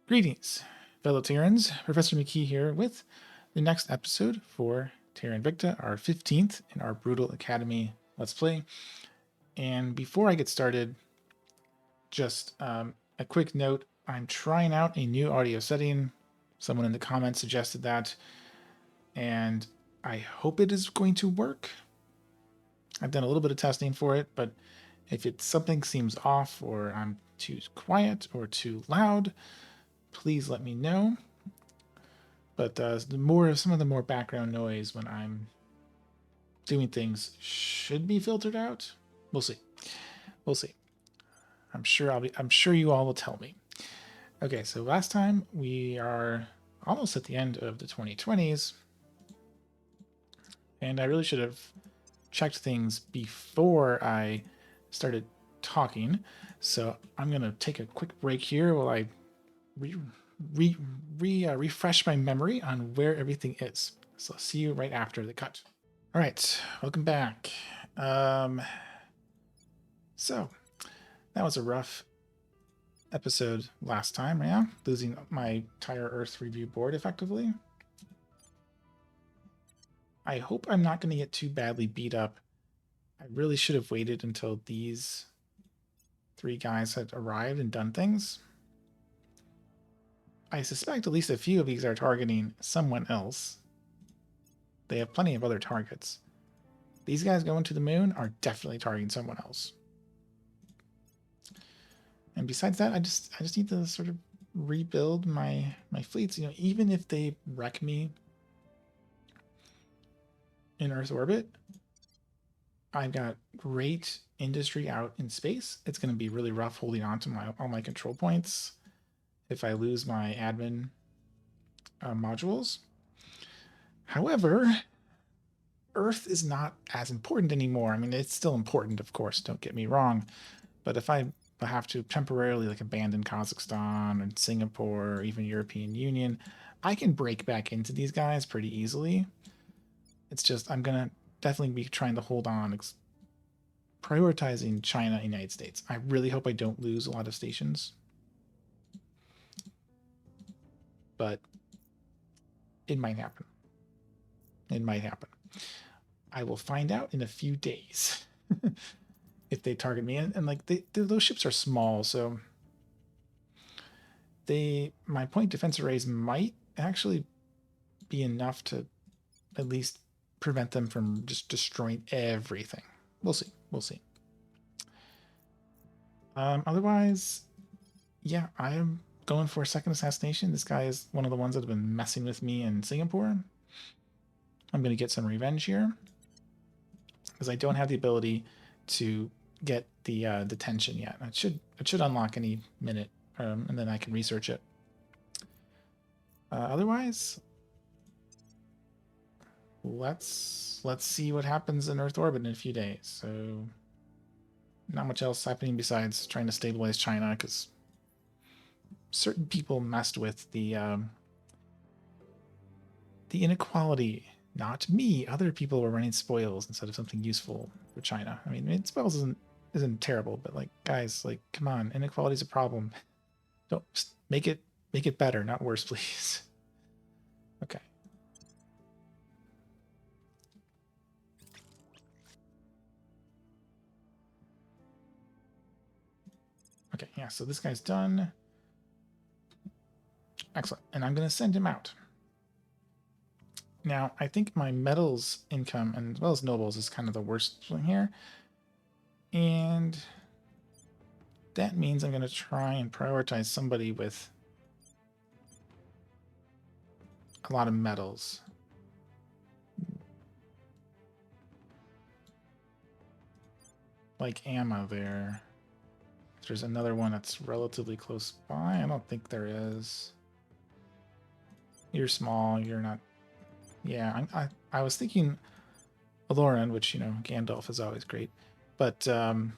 Greetings, fellow Terrans. Professor McKee here with the next episode for Terra Invicta, our 15th in our Brutal Academy Let's Play. And before I get started, just a quick note. I'm trying out a new audio setting. Someone in the comments suggested that, and I hope it is going to work. I've done a little bit of testing for it, but if something seems off or I'm too quiet or too loud, please let me know. But some of the more background noise when I'm doing things should be filtered out. We'll see. We'll see. I'm sure you all will tell me. Okay, so last time we are almost at the end of the 2020s, and I really should have checked things before I started talking. So I'm gonna take a quick break here while I refresh my memory on where everything is. So I'll see you right after the cut. All right, welcome back. So that was a rough episode last time, yeah? Losing my entire Earth review board effectively. I hope I'm not going to get too badly beat up. I really should have waited until these three guys had arrived and done things. I suspect at least a few of these are targeting someone else. They have plenty of other targets. These guys going to the moon are definitely targeting someone else. And besides that, I just need to sort of rebuild my fleets. You know, even if they wreck me in Earth orbit, I've got great industry out in space. It's going to be really rough holding on to all my control points if I lose my admin modules. However, Earth is not as important anymore. I mean, it's still important, of course, don't get me wrong. But if I have to temporarily abandon Kazakhstan and Singapore or even European Union, I can break back into these guys pretty easily. It's just I'm going to definitely be trying to hold on, prioritizing China, United States. I really hope I don't lose a lot of stations. But it might happen. It might happen. I will find out in a few days if they target me. And like those ships are small, so my point defense arrays might actually be enough to at least prevent them from just destroying everything. We'll see. We'll see. Otherwise, yeah, I am going for a second assassination. This guy is one of the ones that have been messing with me in Singapore. I'm going to get some revenge here because I don't have the ability to get the detention yet. It should unlock any minute, and then I can research it. Otherwise, let's see what happens in Earth orbit in a few days. So not much else happening besides trying to stabilize China because certain people messed with the inequality. Not me. Other people were running spoils instead of something useful for China. I mean, spoils isn't terrible, but like, guys, like, come on, inequality is a problem. Don't make it better, not worse, please. Okay. Okay, yeah, so this guy's done. Excellent. And I'm going to send him out. Now, I think my metals income, and as well as nobles, is kind of the worst thing here. And that means I'm going to try and prioritize somebody with a lot of metals. Like ammo there. If there's another one that's relatively close by, I don't think there is. You're small, you're not... Yeah, I was thinking Aloran, which, you know, Gandalf is always great. But Amma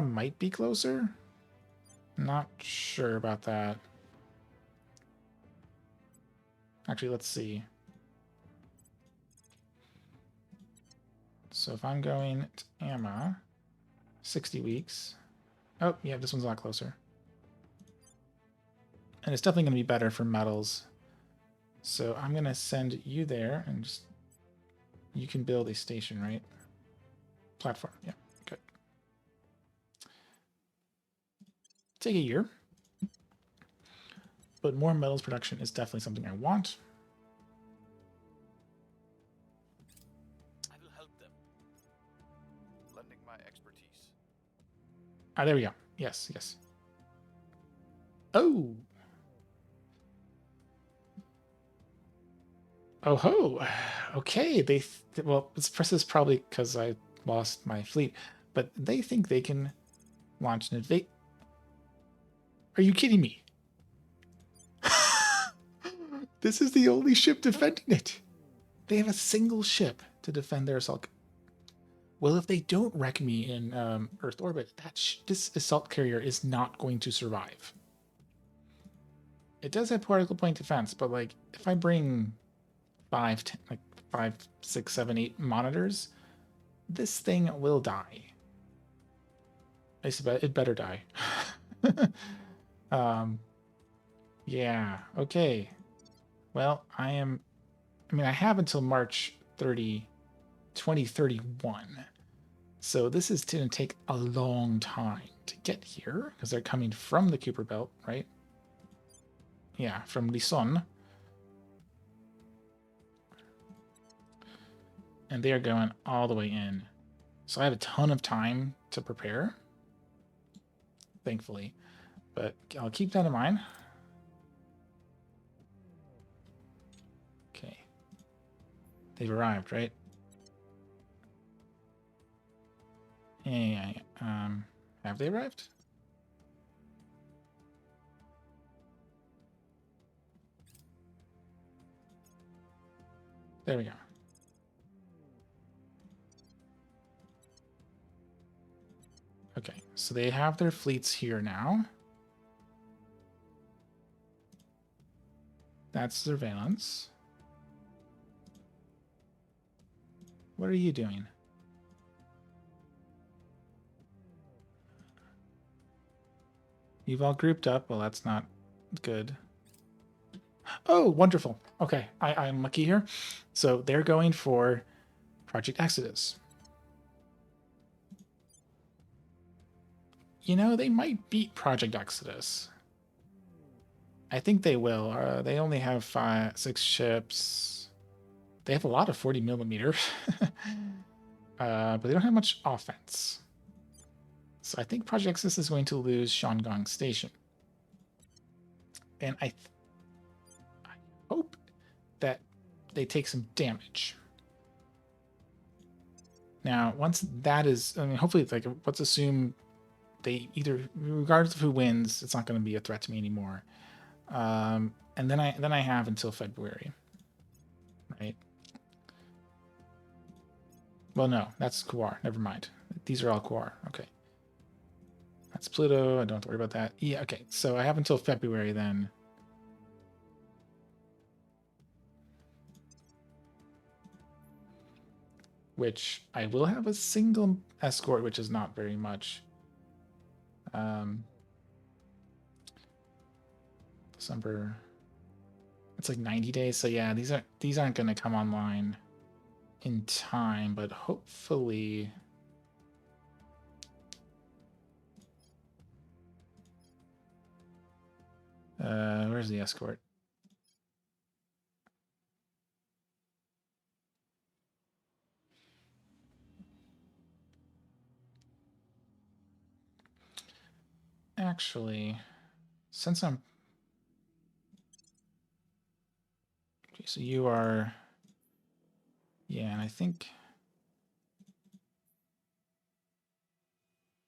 might be closer. Not sure about that. Actually, let's see. So if I'm going to Amma, 60 weeks. Oh, yeah, this one's a lot closer. And it's definitely going to be better for metals. So I'm going to send you there, and just you can build a station, right? Platform, yeah, good. Take a year. But more metals production is definitely something I want. I will help them, lending my expertise. Ah, there we go. Yes, yes. Oh. Oh ho. Okay, well, this is probably because I lost my fleet, but they think they can launch an invade. Are you kidding me? This is the only ship defending it. They have a single ship to defend their assault. Well, if they don't wreck me in Earth orbit, this assault carrier is not going to survive. It does have particle point defense, but like if I bring 5, 6, 7, 8 monitors, this thing will die. It better die. um, yeah. Okay. Well, I mean, I have until March 30, 2031. So this is going to take a long time to get here because they're coming from the Kuiper Belt, right? Yeah, from Lison. And they are going all the way in. So I have a ton of time to prepare, thankfully. But I'll keep that in mind. Okay. They've arrived, right? Yeah. Have they arrived? There we go. Okay, so they have their fleets here now. That's surveillance. What are you doing? You've all grouped up. Well, that's not good. Oh, wonderful. Okay, I'm lucky here. So they're going for Project Exodus. You know, they might beat Project Exodus. I think they will. They only have 6 ships. They have a lot of 40 millimeter, but they don't have much offense. So I think Project Exodus is going to lose Shangang Station. And I hope that they take some damage. Now, once that is, I mean, hopefully, it's like, let's assume they either, regardless of who wins, it's not going to be a threat to me anymore. And then I have until February, right? Well, no, that's Quar. Never mind. These are all Quar. Okay. That's Pluto. I don't have to worry about that. Yeah, okay. So I have until February then. Which I will have a single escort, which is not very much. December. It's like 90 days. So yeah, these aren't going to come online in time, but hopefully. Where's the escort? Actually, since I'm... Okay, so you are... Yeah, and I think...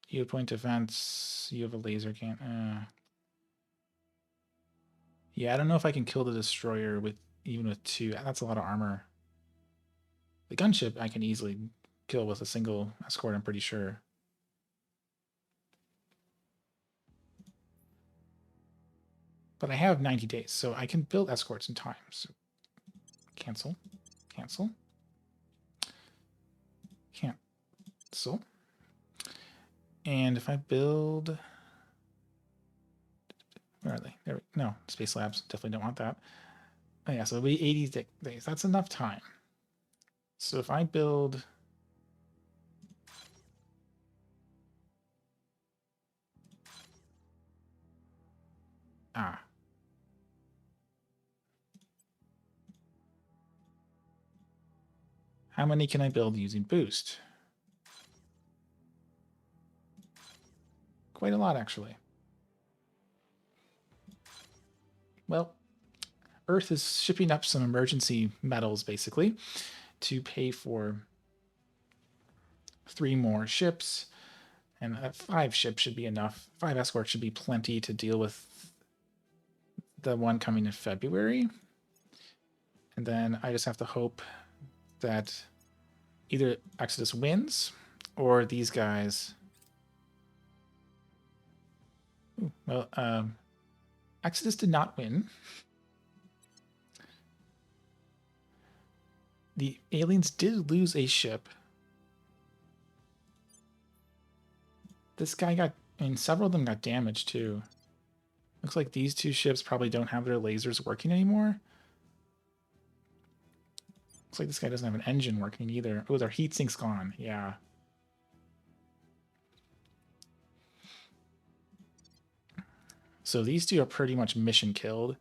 You have point defense, you have a laser can... Yeah, I don't know if I can kill the destroyer with even with 2. That's a lot of armor. The gunship I can easily kill with a single escort, I'm pretty sure. But I have 90 days, so I can build escorts in time. So cancel, cancel, cancel. And if I build Where are they? There. No, Space Labs. Definitely don't want that. Oh yeah, so it'll be 80 days. That's enough time. So if I build... Ah. How many can I build using boost? Quite a lot, actually. Well, Earth is shipping up some emergency metals, basically, to pay for 3 more ships, and 5 ships should be enough. 5 escorts should be plenty to deal with the one coming in February. And then I just have to hope that either Exodus wins or these guys... Ooh, well, Exodus did not win. The aliens did lose a ship. This guy got... I mean, several of them got damaged, too. Looks like these 2 ships probably don't have their lasers working anymore. Looks like this guy doesn't have an engine working either. Oh, their heat sink's gone. Yeah. So these 2 are pretty much mission killed.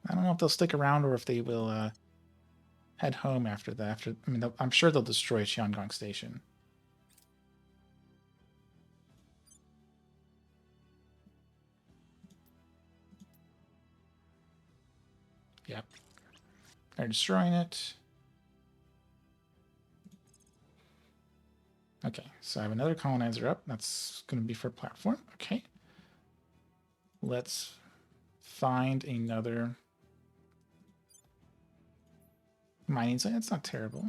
I don't know if they'll stick around or if they will head home after that. I mean, I'm sure they'll destroy Xiangong Station. Yep. They're destroying it. Okay, so I have another colonizer up. That's going to be for platform. Okay. Let's find another mining site. That's not terrible.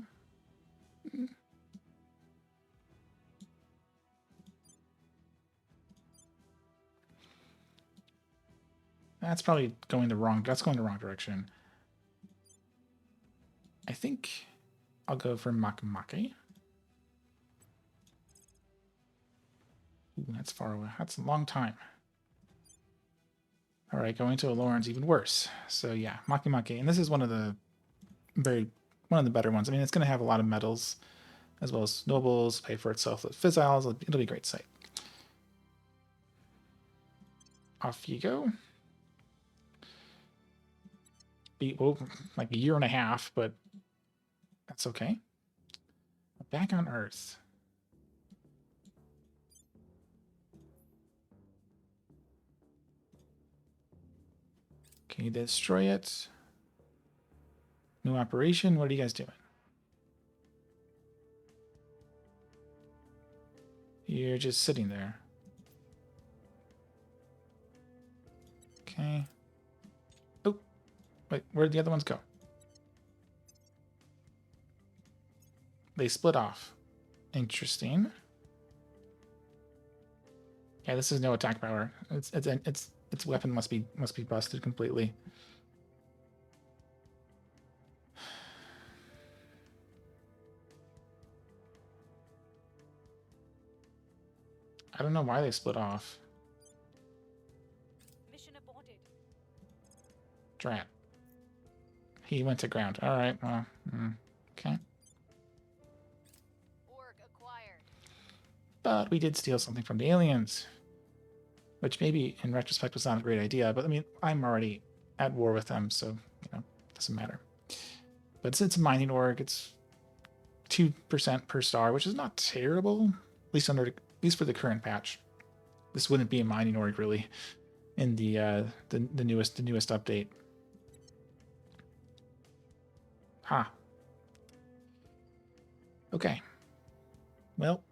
That's probably going the wrong... That's going the wrong direction. I think I'll go for Makemake. Ooh, that's far away. That's a long time. All right, going to Aloran's even worse. So yeah, Makemake, and this is one of the better ones. I mean, it's going to have a lot of metals as well as nobles. Pay for itself with fissiles. It'll be a great site. Off you go. Be like a year and a half, but that's okay. Back on Earth. Can you destroy it? New operation. What are you guys doing? You're just sitting there. Okay. Oh, wait, where'd the other ones go? They split off. Interesting. Yeah, this is no attack power. Its weapon must be busted completely. I don't know why they split off. Mission aborted. Drat. He went to ground. All right. Well, okay. Org acquired. But we did steal something from the aliens, which maybe in retrospect was not a great idea. But I mean, I'm already at war with them, so you know, it doesn't matter. But since it's a mining org, it's 2% per star, which is not terrible. At least for the current patch. This wouldn't be a mining org really in the newest update. Ha. Okay. Well,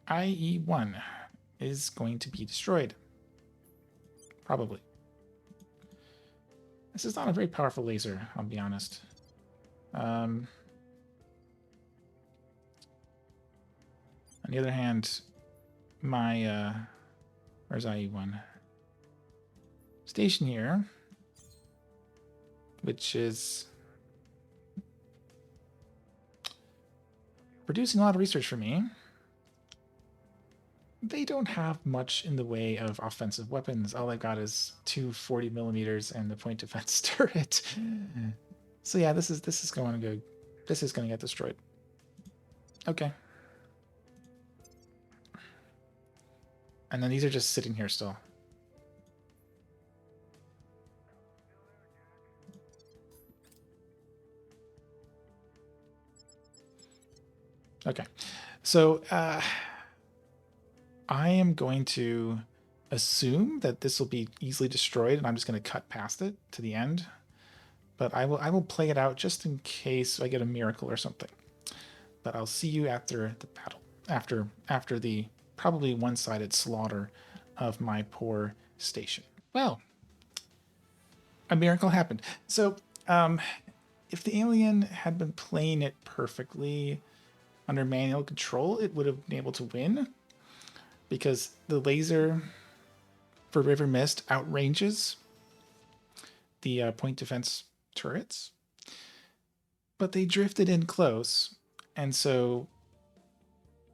IE1 is going to be destroyed. Probably. This is not a very powerful laser, I'll be honest. On the other hand, my where's IE1? Station here, which is producing a lot of research for me. they don't have much in the way of offensive weapons. All they've got is two 40 millimeters and the point defense turret. So yeah, this is going to go. This is going to get destroyed. Okay. And then these are just sitting here still. Okay. So I am going to assume that this will be easily destroyed, and I'm just going to cut past it to the end. But I will play it out just in case I get a miracle or something. But I'll see you after the battle, after the probably one-sided slaughter of my poor station. Well, a miracle happened. So, if the alien had been playing it perfectly under manual control, it would have been able to win because the laser for River Mist outranges the point defense turrets, but they drifted in close, and so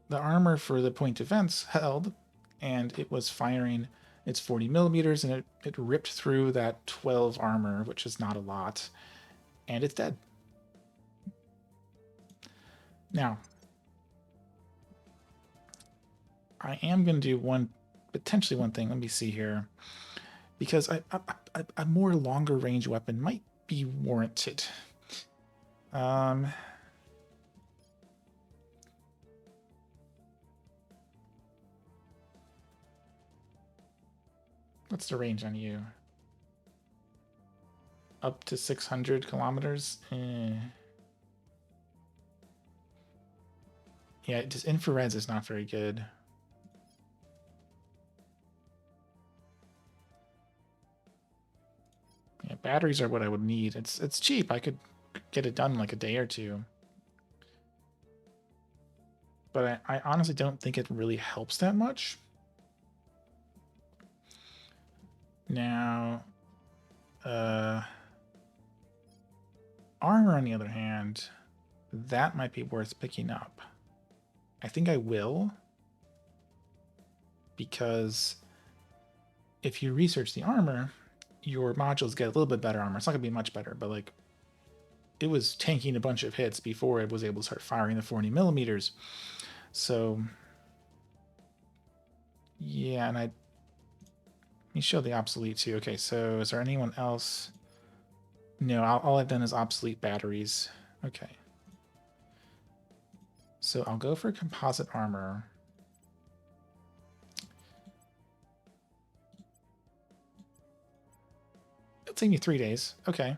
the armor for the point defense held, and it was firing its 40 millimeters, and it ripped through that 12 armor, which is not a lot, and it's dead. Now, I am going to do potentially one thing. Let me see here, because a more longer range weapon might be warranted. What's the range on you? Up to 600 kilometers? Yeah, just infrareds is not very good. Yeah, batteries are what I would need. It's cheap. I could get it done in like a day or two. But I honestly don't think it really helps that much. Now, armor, on the other hand, that might be worth picking up. I think I will, because if you research the armor, your modules get a little bit better armor. It's not going to be much better, but like it was tanking a bunch of hits before it was able to start firing the 40 millimeters. So yeah, and let me show the obsolete too. Okay, so is there anyone else? No, all I've done is obsolete batteries. Okay. So I'll go for composite armor. It'll take me 3 days. Okay.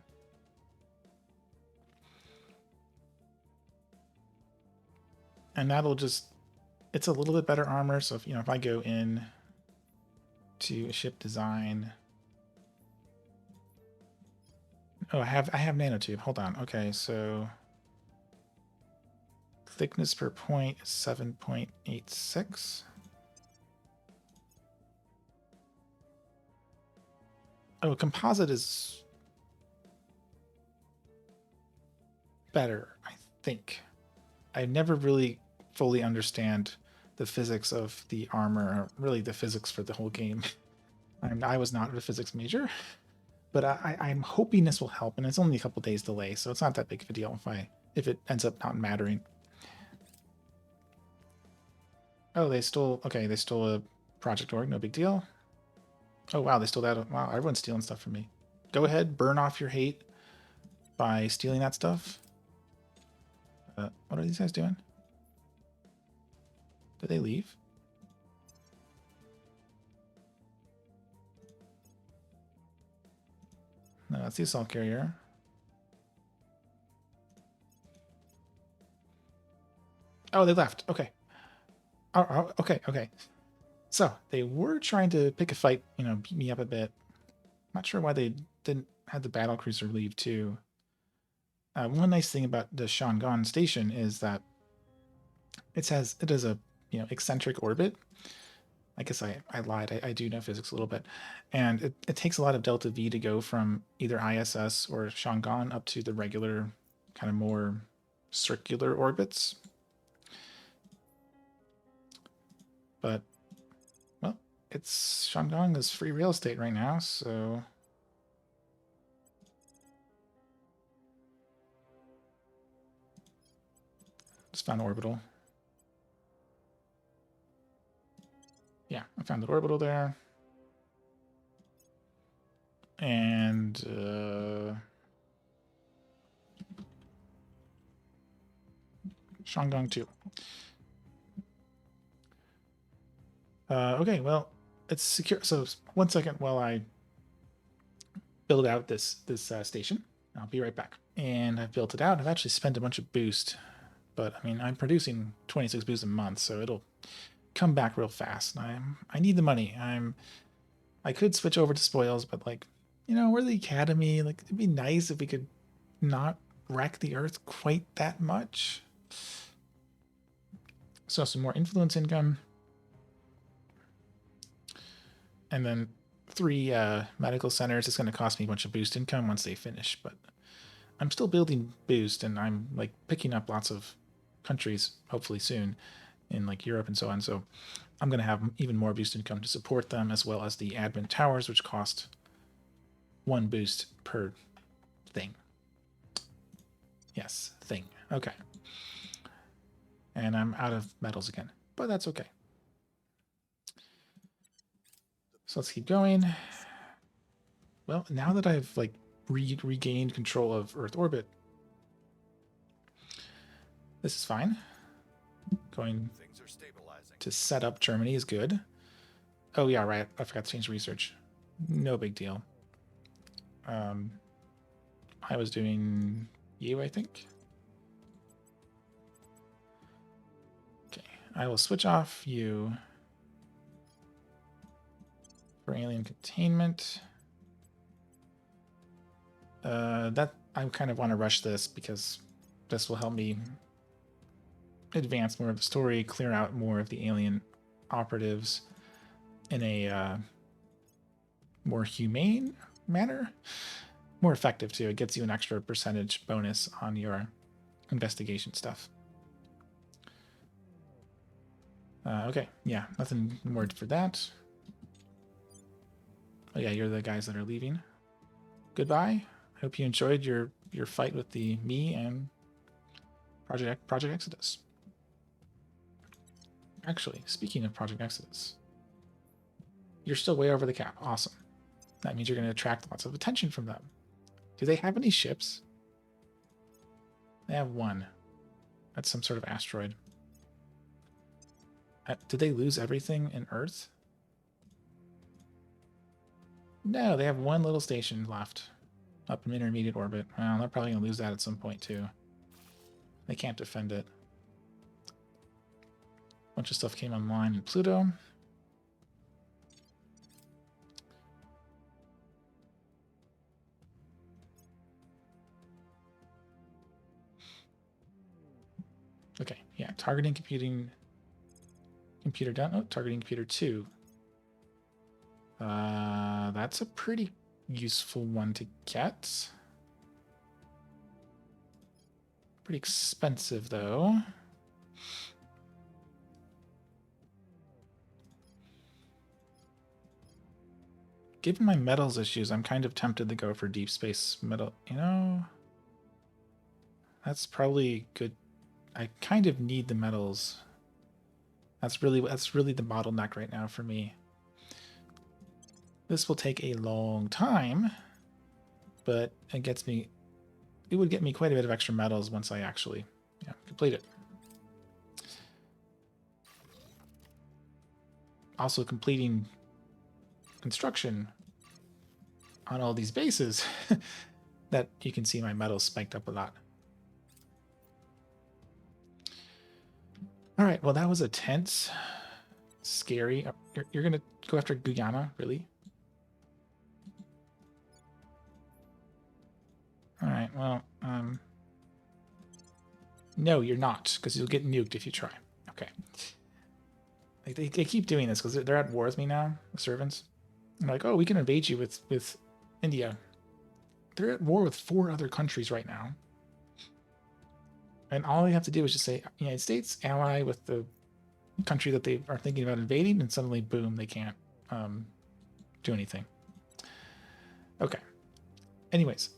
And that'll just, it's a little bit better armor. So if I go in to a ship design. Oh, I have nanotube. Hold on. Okay, so thickness per point is 7.86. Oh, composite is better, I think. I never really fully understand the physics of the armor, really the physics for the whole game. I was not a physics major, but I'm hoping this will help, and it's only a couple days delay, so it's not that big of a deal if it ends up not mattering. Oh, they stole a project org, no big deal. Oh wow, they stole that. Wow, everyone's stealing stuff from me. Go ahead, burn off your hate by stealing that stuff. What are these guys doing? Did they leave? No, that's the assault carrier. Oh, they left. Okay. Okay. So they were trying to pick a fight, beat me up a bit. Not sure why they didn't have the battle cruiser leave too. One nice thing about the Shangan station is that it has a eccentric orbit. I guess I lied. I do know physics a little bit, and it takes a lot of delta V to go from either ISS or Shangan up to the regular kind of more circular orbits. But it's Shandong is free real estate right now, so just found orbital. Yeah, I found the orbital there. And Shandong too. Okay, well, it's secure. So 1 second while I build out this station. I'll be right back. And I've built it out. I've actually spent a bunch of boost, but I mean I'm producing 26 boost a month, so it'll come back real fast. I need the money. I could switch over to spoils, but like, we're the academy. Like it'd be nice if we could not wreck the earth quite that much. So some more influence income. And then 3 medical centers. It's going to cost me a bunch of boost income once they finish, but I'm still building boost, and I'm like picking up lots of countries hopefully soon in like Europe and so on. So I'm going to have even more boost income to support them, as well as the admin towers, which cost 1 boost per thing. Yes, thing. Okay. And I'm out of metals again, but that's okay. So let's keep going. Well, now that I've like regained control of Earth orbit, this is fine. Going to set up Germany is good. Oh yeah, right. I forgot to change research. No big deal. I was doing you, I think. Okay, I will switch off you for alien containment. That I kind of want to rush this because this will help me advance more of the story, clear out more of the alien operatives in a more humane manner. More effective too. It gets you an extra percentage bonus on your investigation stuff. Okay, yeah, nothing more for that. Oh yeah, you're the guys that are leaving. Goodbye. I hope you enjoyed your fight with the me and Project Exodus. Actually, speaking of Project Exodus, you're still way over the cap. Awesome. That means you're going to attract lots of attention from them. Do they have any ships? They have 1. That's some sort of asteroid. Did they lose everything in Earth? No, they have 1 little station left up in intermediate orbit. Well, they're probably going to lose that at some point too. They can't defend it. A bunch of stuff came online in Pluto. Okay, yeah, targeting computer done. Oh, targeting computer 2. That's a pretty useful one to get. Pretty expensive though. Given my metals issues, I'm kind of tempted to go for deep space metal. That's probably good. I kind of need the metals. That's really the bottleneck right now for me. This will take a long time, but it would get me quite a bit of extra metals once I actually complete it. Also completing construction on all these bases that you can see my metals spiked up a lot. All right, well, that was a tense, scary. You're going to go after Guyana, really? All right, well, no, you're not, because you'll get nuked if you try. Okay. Like they keep doing this because they're at war with me now, the servants. And they're like, oh, we can invade you with India. They're at war with 4 other countries right now. And all you have to do is just say United States, ally with the country that they are thinking about invading, and suddenly, boom, they can't do anything. Okay. Anyways,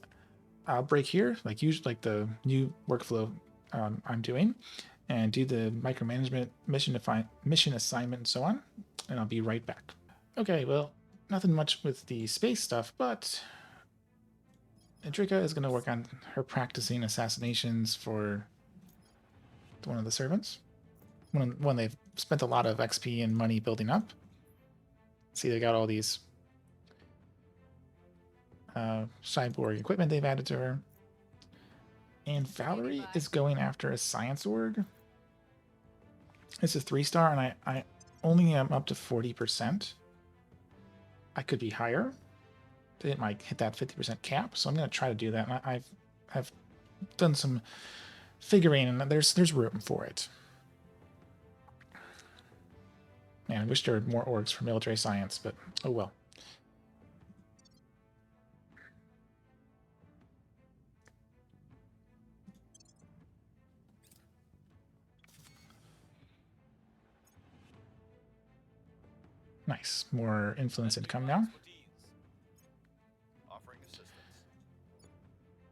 I'll break here, like usually, like the new workflow I'm doing, and do the micromanagement mission assignment and so on, and I'll be right back. Okay, well, nothing much with the space stuff, but Invicta is going to work on her practicing assassinations for one of the servants. When they've spent a lot of XP and money building up. See, they got all these cyborg equipment they've added to her. And Valerie is going after a science org. It's a 3-star, and I only am up to 40%. I could be higher. It might hit that 50% cap, so I'm going to try to do that. And I've done some figuring, and there's room for it. Man, I wish there were more orgs for military science, but oh well. Nice. More influence income now.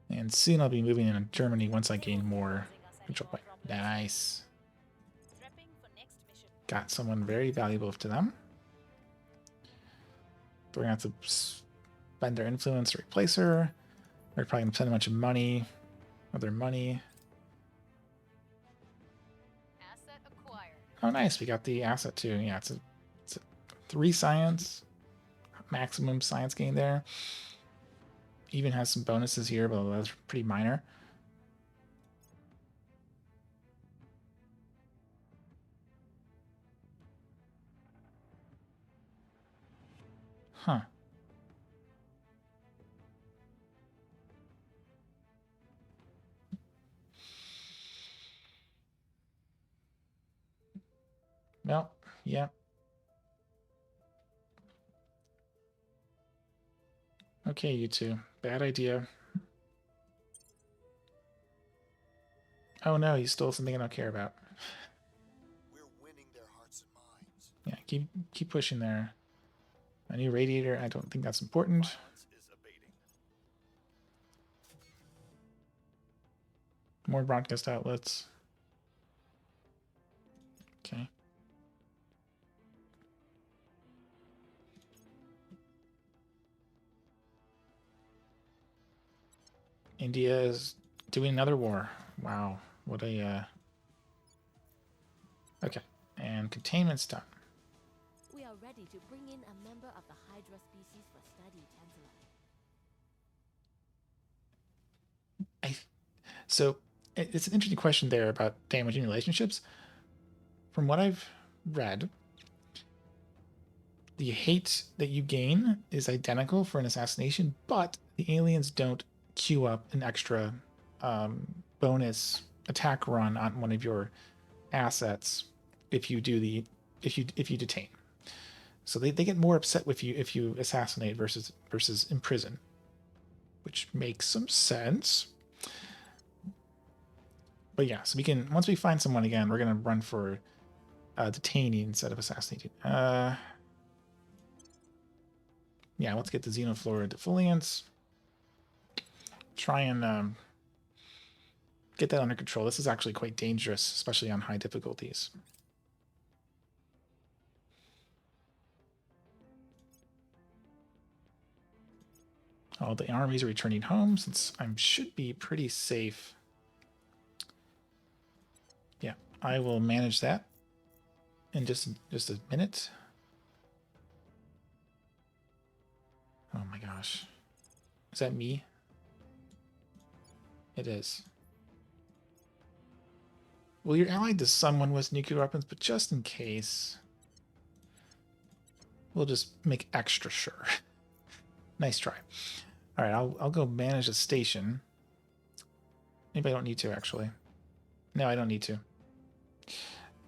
And soon I'll be moving into Germany once I gain more control point. Nice. Got someone very valuable to them. We're going to have to spend their influence to replace her. They're probably going to spend a bunch of money, other money. Asset acquired. Oh, nice. We got the asset too. Yeah, it's a 3 science, maximum science gain there. Even has some bonuses here, but that's pretty minor. Huh. Well, yeah. Okay, you two. Bad idea. Oh no, you stole something I don't care about. We're winning their hearts and minds. Yeah, keep pushing there. A new radiator, I don't think that's important. Violence is abating. More broadcast outlets. Okay. India is doing another war. Wow. What a... Okay. And containment's done. We are ready to bring in a member of the Hydra species for study, Chancellor. So it's an interesting question there about damaging relationships. From what I've read, the hate that you gain is identical for an assassination, but the aliens don't queue up an extra bonus attack run on one of your assets if you detain. So they get more upset with you if you assassinate versus imprison, which makes some sense. But yeah, so we can, once we find someone again, we're gonna run for detaining instead of assassinating. Yeah, let's get the Xenoflora defoliants. Try and get that under control. This is actually quite dangerous, especially on high difficulties. All the armies are returning home since I should be pretty safe. Yeah, I will manage that in just a minute. Oh my gosh. Is that me? It is. Well, you're allied to someone with nuclear weapons, but just in case, we'll just make extra sure. Nice try. All right, I'll go manage a station. Maybe I don't need to, actually. No, I don't need to.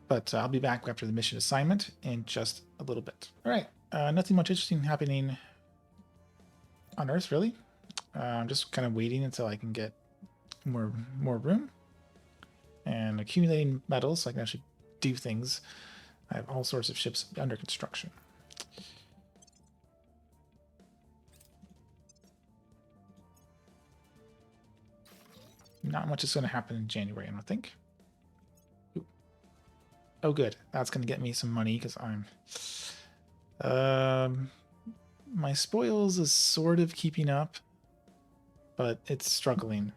But I'll be back after the mission assignment in just a little bit. All right, nothing much interesting happening on Earth, really. I'm just kind of waiting until I can get more room and accumulating metals so I can actually do things. I have all sorts of ships under construction. not much is going to happen in January, I don't think. Ooh. Oh, good. That's going to get me some money because I'm... my spoils is sort of keeping up, but it's struggling.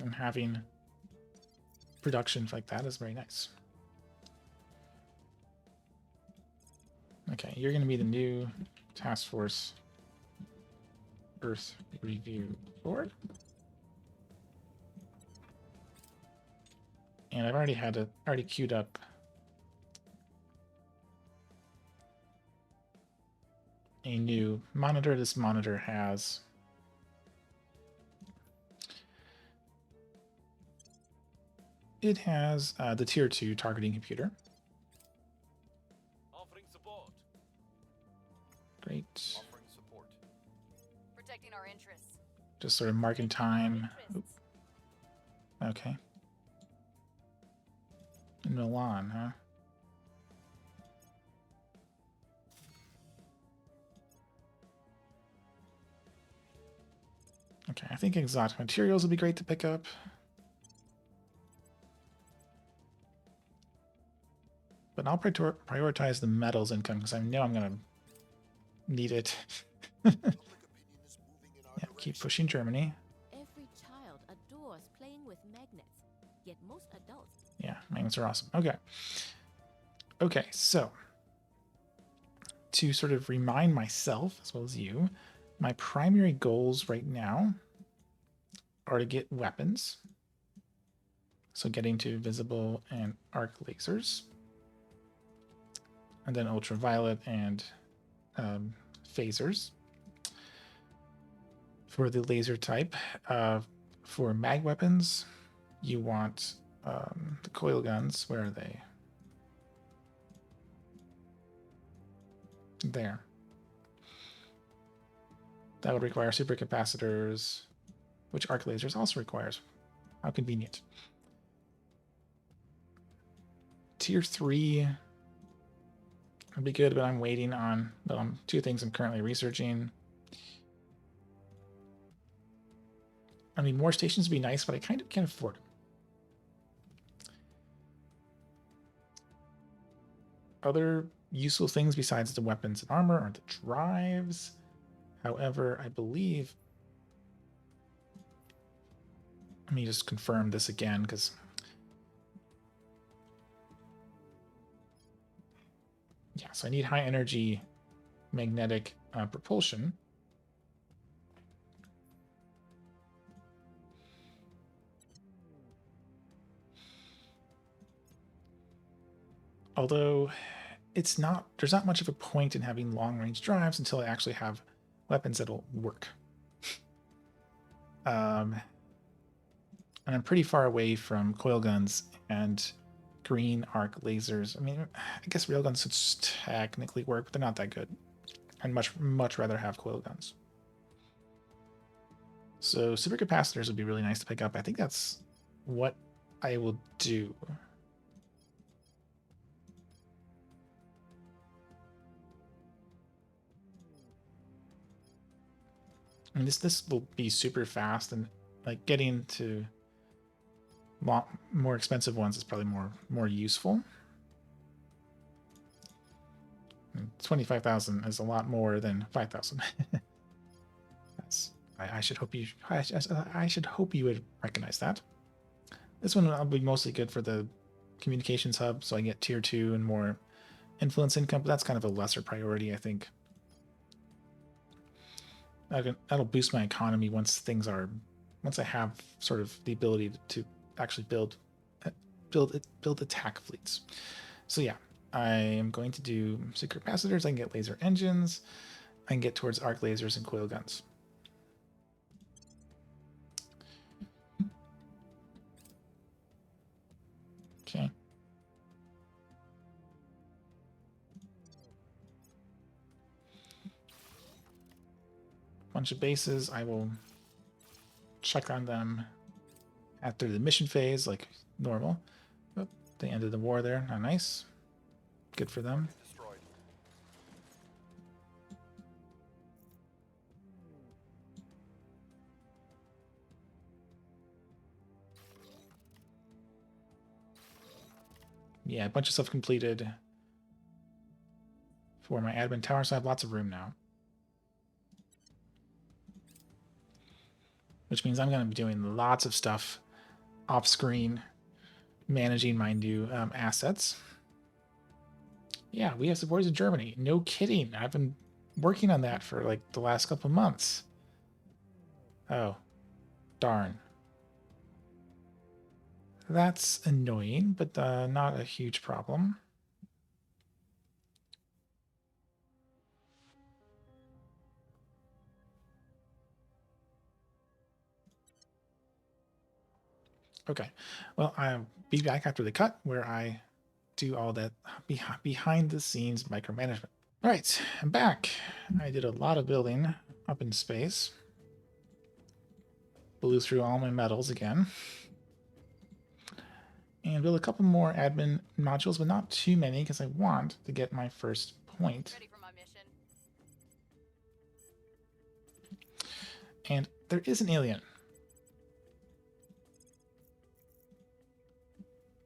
And having production like that is very nice. Okay, you're going to be the new Task Force Earth Review Board. And I've already queued up a new monitor. This monitor has the tier 2 targeting computer. Offering support. Great. Offering support. Protecting our interests. Just sort of marking time. Oop. Okay. In Milan, huh? Okay, I think exotic materials would be great to pick up. But I'll prioritize the metals income because I know I'm going to need it. Public opinion is moving in our Yeah, keep direction. pushing Germany. Every child adores playing with magnets, yet most adults Yeah, magnets are awesome. Okay. Okay, so to sort of remind myself as well as you, my primary goals right now are to get weapons. So getting to visible and arc lasers. And then ultraviolet and phasers. For the laser type, for mag weapons, you want the coil guns. Where are they? There. That would require supercapacitors, which arc lasers also requires. How convenient. Tier 3 would be good, but I'm waiting on two things I'm currently researching. I mean, more stations would be nice, but I kind of can't afford them. Other useful things besides the weapons and armor are the drives. However, I believe... Let me just confirm this again, because... Yeah, so I need high energy magnetic propulsion. Although there's not much of a point in having long range drives until I actually have weapons that'll work. And I'm pretty far away from coil guns and green arc lasers. I mean, I guess railguns would technically work, but they're not that good. I'd much rather have coil guns. So supercapacitors would be really nice to pick up. I think that's what I will do. I mean, this will be super fast, and like getting to more expensive ones is probably more useful. 25,000 is a lot more than 5,000. That's I should hope you would recognize that. This one will be mostly good for the communications hub, so I get tier 2 and more influence income, but that's kind of a lesser priority, I think. That'll boost my economy once I have sort of the ability to actually build attack fleets. So yeah, I am going to do supercapacitors. I can get laser engines. I can get towards arc lasers and coil guns. Okay. Bunch of bases. I will check on them after the mission phase, like normal. Oh, they ended the war there. Not nice. Good for them. Destroyed. Yeah, a bunch of stuff completed for my admin tower, so I have lots of room now. Which means I'm going to be doing lots of stuff off screen, managing my new assets. Yeah, we have supporters in Germany. No kidding. I've been working on that for like the last couple of months. Oh, darn. That's annoying, but not a huge problem. Okay, well, I'll be back after the cut where I do all that behind the scenes micromanagement. All right, I'm back. I did a lot of building up in space. Blew through all my metals again. And build a couple more admin modules, but not too many because I want to get my first point. Ready for my mission. And there is an alien.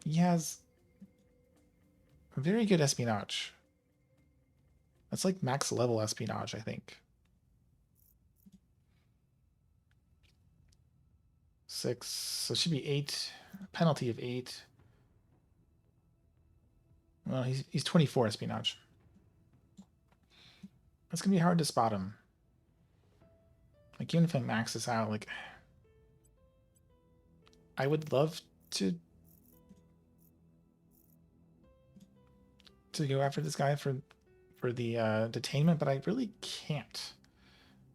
He has very good espionage. That's like max level espionage, I think. 6, so it should be 8. Penalty of 8. Well, he's 24 espionage. It's gonna be hard to spot him. Like even if I max this out, like I would love to go after this guy for the detainment, but I really can't.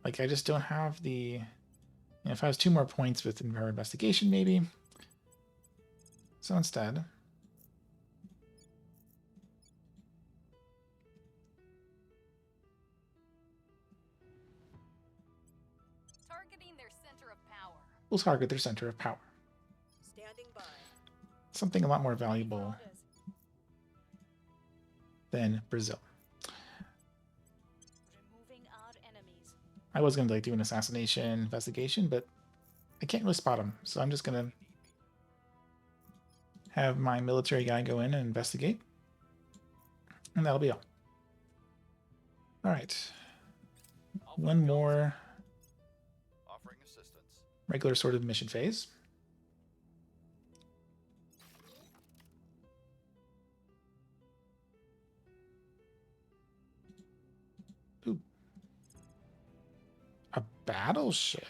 Like I just don't have the. You know, if I was 2 more points with investigation, maybe. So instead, Targeting their center of power. we'll target their center of power. Standing by. Something a lot more valuable than Brazil. Removing our enemies. I was going to like do an assassination investigation, but I can't really spot him. So I'm just going to have my military guy go in and investigate. And that'll be all. All right. One more Offering assistance. regular sort of mission phase. Ooh. A battleship.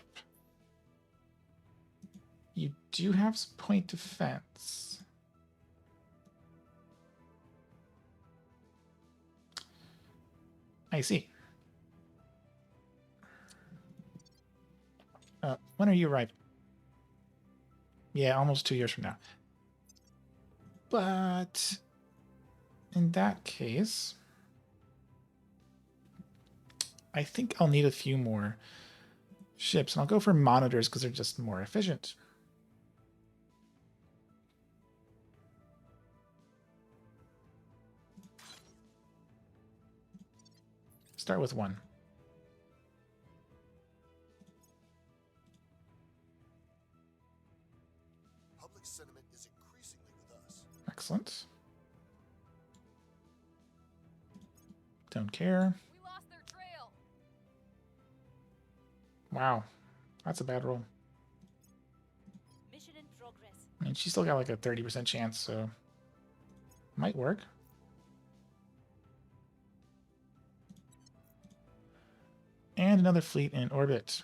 You do have some point defense. I see. When are you arriving? Yeah, almost 2 years from now. But in that case, I think I'll need a few more ships, and I'll go for monitors because they're just more efficient. Start with 1. Public sentiment is increasingly with us. Excellent. Don't care. We lost their trail. Wow, that's a bad roll. Mission in progress. I mean, she still got like a 30% chance, so might work. And another fleet in orbit.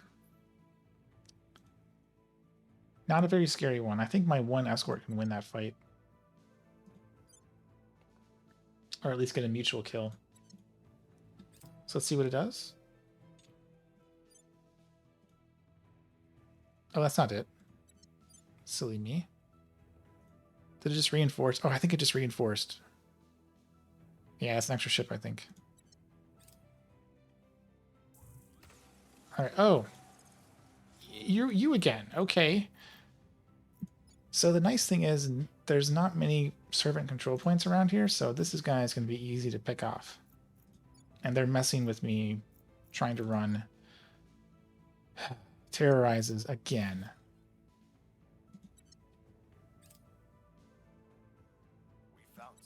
Not a very scary one. I think my 1 escort can win that fight. Or at least get a mutual kill. So let's see what it does. Oh, that's not it. Silly me. Did it just reinforce? Oh, I think it just reinforced. Yeah, it's an extra ship, I think. All right. Oh, you again. Okay. So the nice thing is there's not many servant control points around here, so this guy is going to be easy to pick off. And they're messing with me, trying to run terrorizes again. We found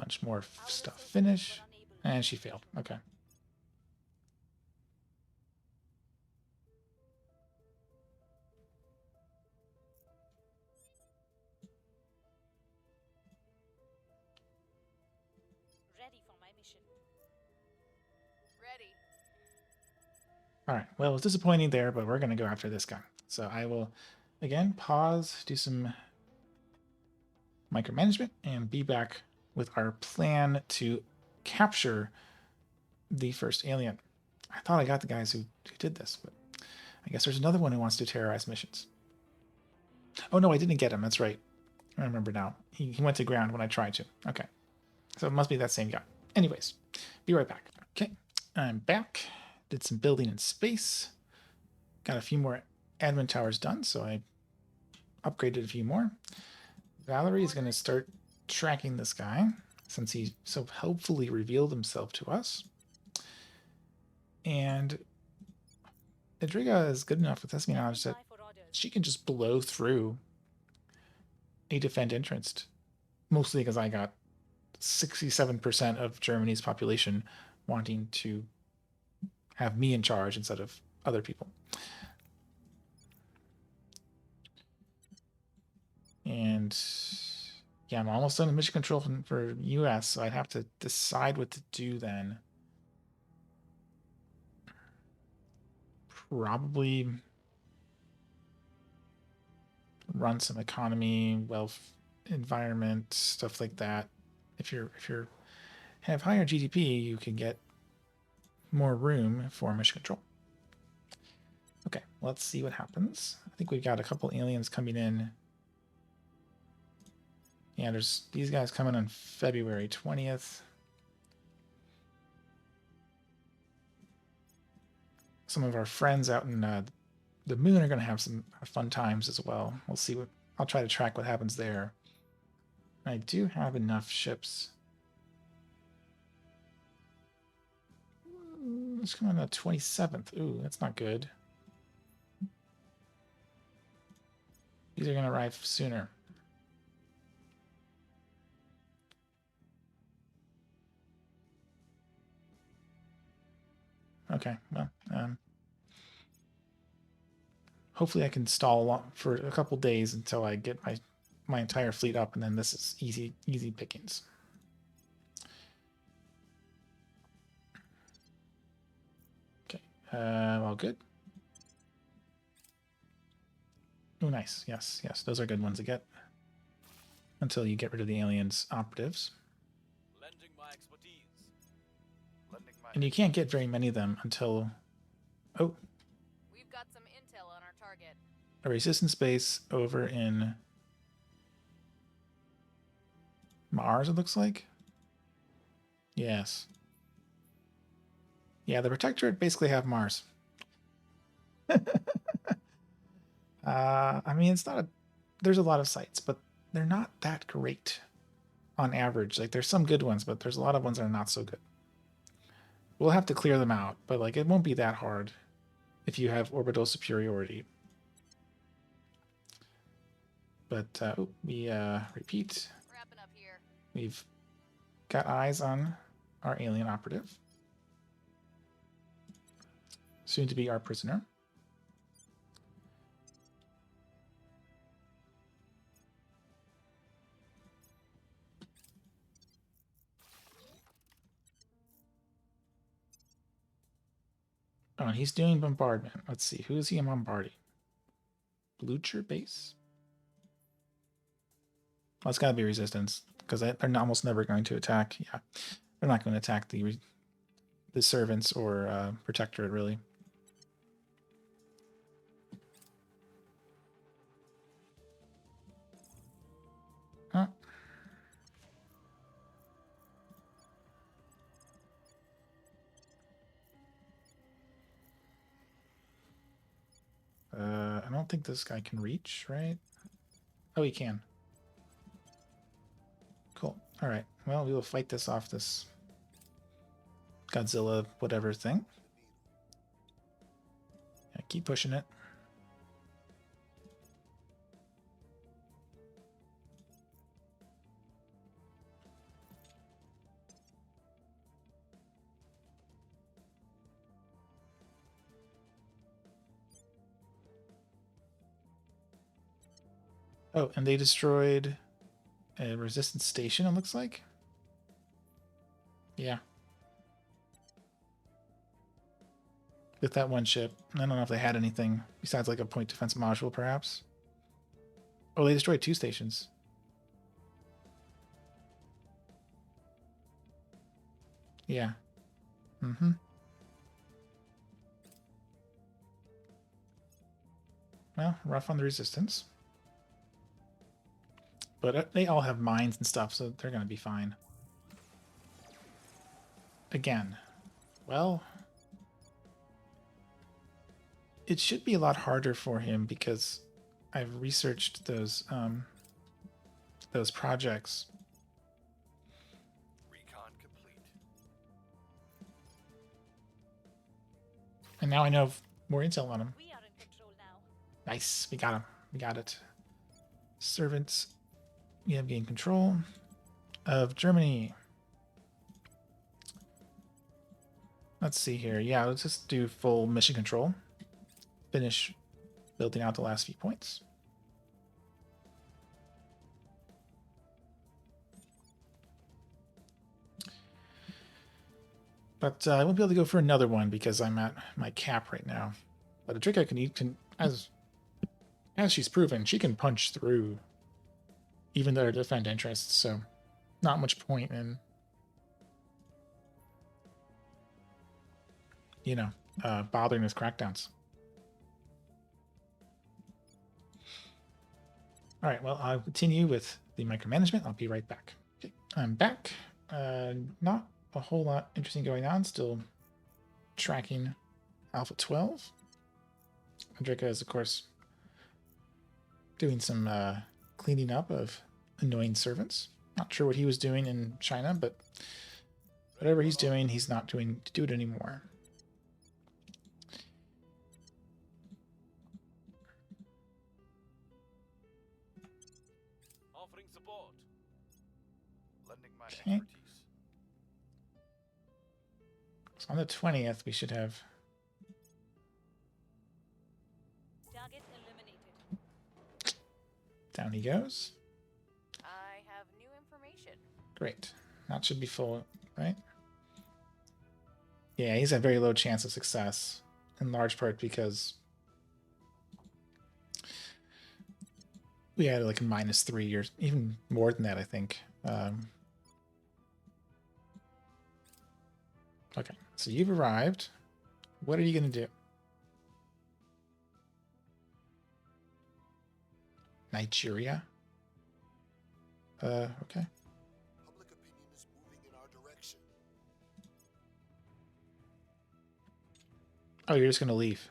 bunch more stuff finish. And she failed. Okay. Ready for my mission. Ready. All right. Well, it was disappointing there, but we're going to go after this guy. So I will, again, pause, do some micromanagement, and be back with our plan to capture the first alien. I thought I got the guys who did this, but I guess there's another one who wants to terrorize missions. Oh, no, I didn't get him. That's right. I remember now. He went to ground when I tried to. Okay. So it must be that same guy. Anyways, be right back. Okay, I'm back. Did some building in space. Got a few more admin towers done, so I upgraded a few more. Valerie is going to start tracking this guy since he so helpfully revealed himself to us. And Idriga is good enough with espionage that she can just blow through a defend entrance, mostly because I got 67% of Germany's population wanting to have me in charge instead of other people. And yeah, I'm almost done with mission control for US, so I'd have to decide what to do then. Probably run some economy, wealth, environment, stuff like that. If you're have higher GDP, you can get more room for mission control. Okay, let's see what happens. I think we've got a couple aliens coming in. Yeah, there's these guys coming on February 20th. Some of our friends out in the moon are going to have some fun times as well. We'll see what I'll try to track what happens there. I do have enough ships. It's coming on the 27th. Ooh, that's not good. These are going to arrive sooner. Okay, well, hopefully I can stall for a couple days until I get my entire fleet up, and then this is easy pickings. Okay, all good. Oh, nice. Yes, those are good ones to get. Until you get rid of the aliens operatives. Lending my expertise. And you can't get very many of them until... Oh, We've got some intel on our target. a resistance base over in Mars, it looks like. Yes. Yeah, the Protectorate basically have Mars. I mean, it's not a... There's a lot of sites, but they're not that great on average. Like, there's some good ones, but there's a lot of ones that are not so good. We'll have to clear them out, but like it won't be that hard if you have orbital superiority. But we repeat. Wrapping up here. We've got eyes on our alien operative. Soon to be our prisoner. Oh, and he's doing bombardment. Let's see. Who is he bombarding? Blucher base? Well, it's got to be resistance, because they're almost never going to attack. Yeah, they're not going to attack the servants or protectorate, really. Huh. I don't think this guy can reach, right? Oh, he can. Cool. All right. Well, we will fight this off this Godzilla whatever thing. Yeah, keep pushing it. Oh, and they destroyed a resistance station, it looks like. Yeah. With that one ship. I don't know if they had anything besides like a point defense module, perhaps. Oh, they destroyed 2 stations. Yeah. Mm-hmm. Well, rough on the resistance. But they all have mines and stuff, so they're going to be fine. Again, well, it should be a lot harder for him because I've researched those projects. Recon complete. And now I know more intel on him. We are in control now. Nice. We got him. We got it. Servants. We have gained control of Germany. Let's see here. Yeah, let's just do full mission control. Finish building out the last few points. But I won't be able to go for another one because I'm at my cap right now. But Adrika can as she's proven, she can punch through even their defend interests, so not much point in, you know, bothering with crackdowns. All right, well, I'll continue with the micromanagement. I'll be right back. Okay, I'm back. Not a whole lot interesting going on. Still tracking Alpha 12. Andrika is, of course, doing some cleaning up of annoying servants. Not sure what he was doing in China, but whatever he's doing, he's not doing to do it anymore. Offering support. Lending my Okay. expertise. So on the 20th, we should have... Target eliminated. Down he goes. I have new information. Great. That should be full, right? Yeah, he's a very low chance of success, in large part because we had like a -3 or even more than that, I think. Okay, so you've arrived. What are you going to do? Nigeria? Okay. Public opinion is moving in our direction. Oh, you're just going to leave.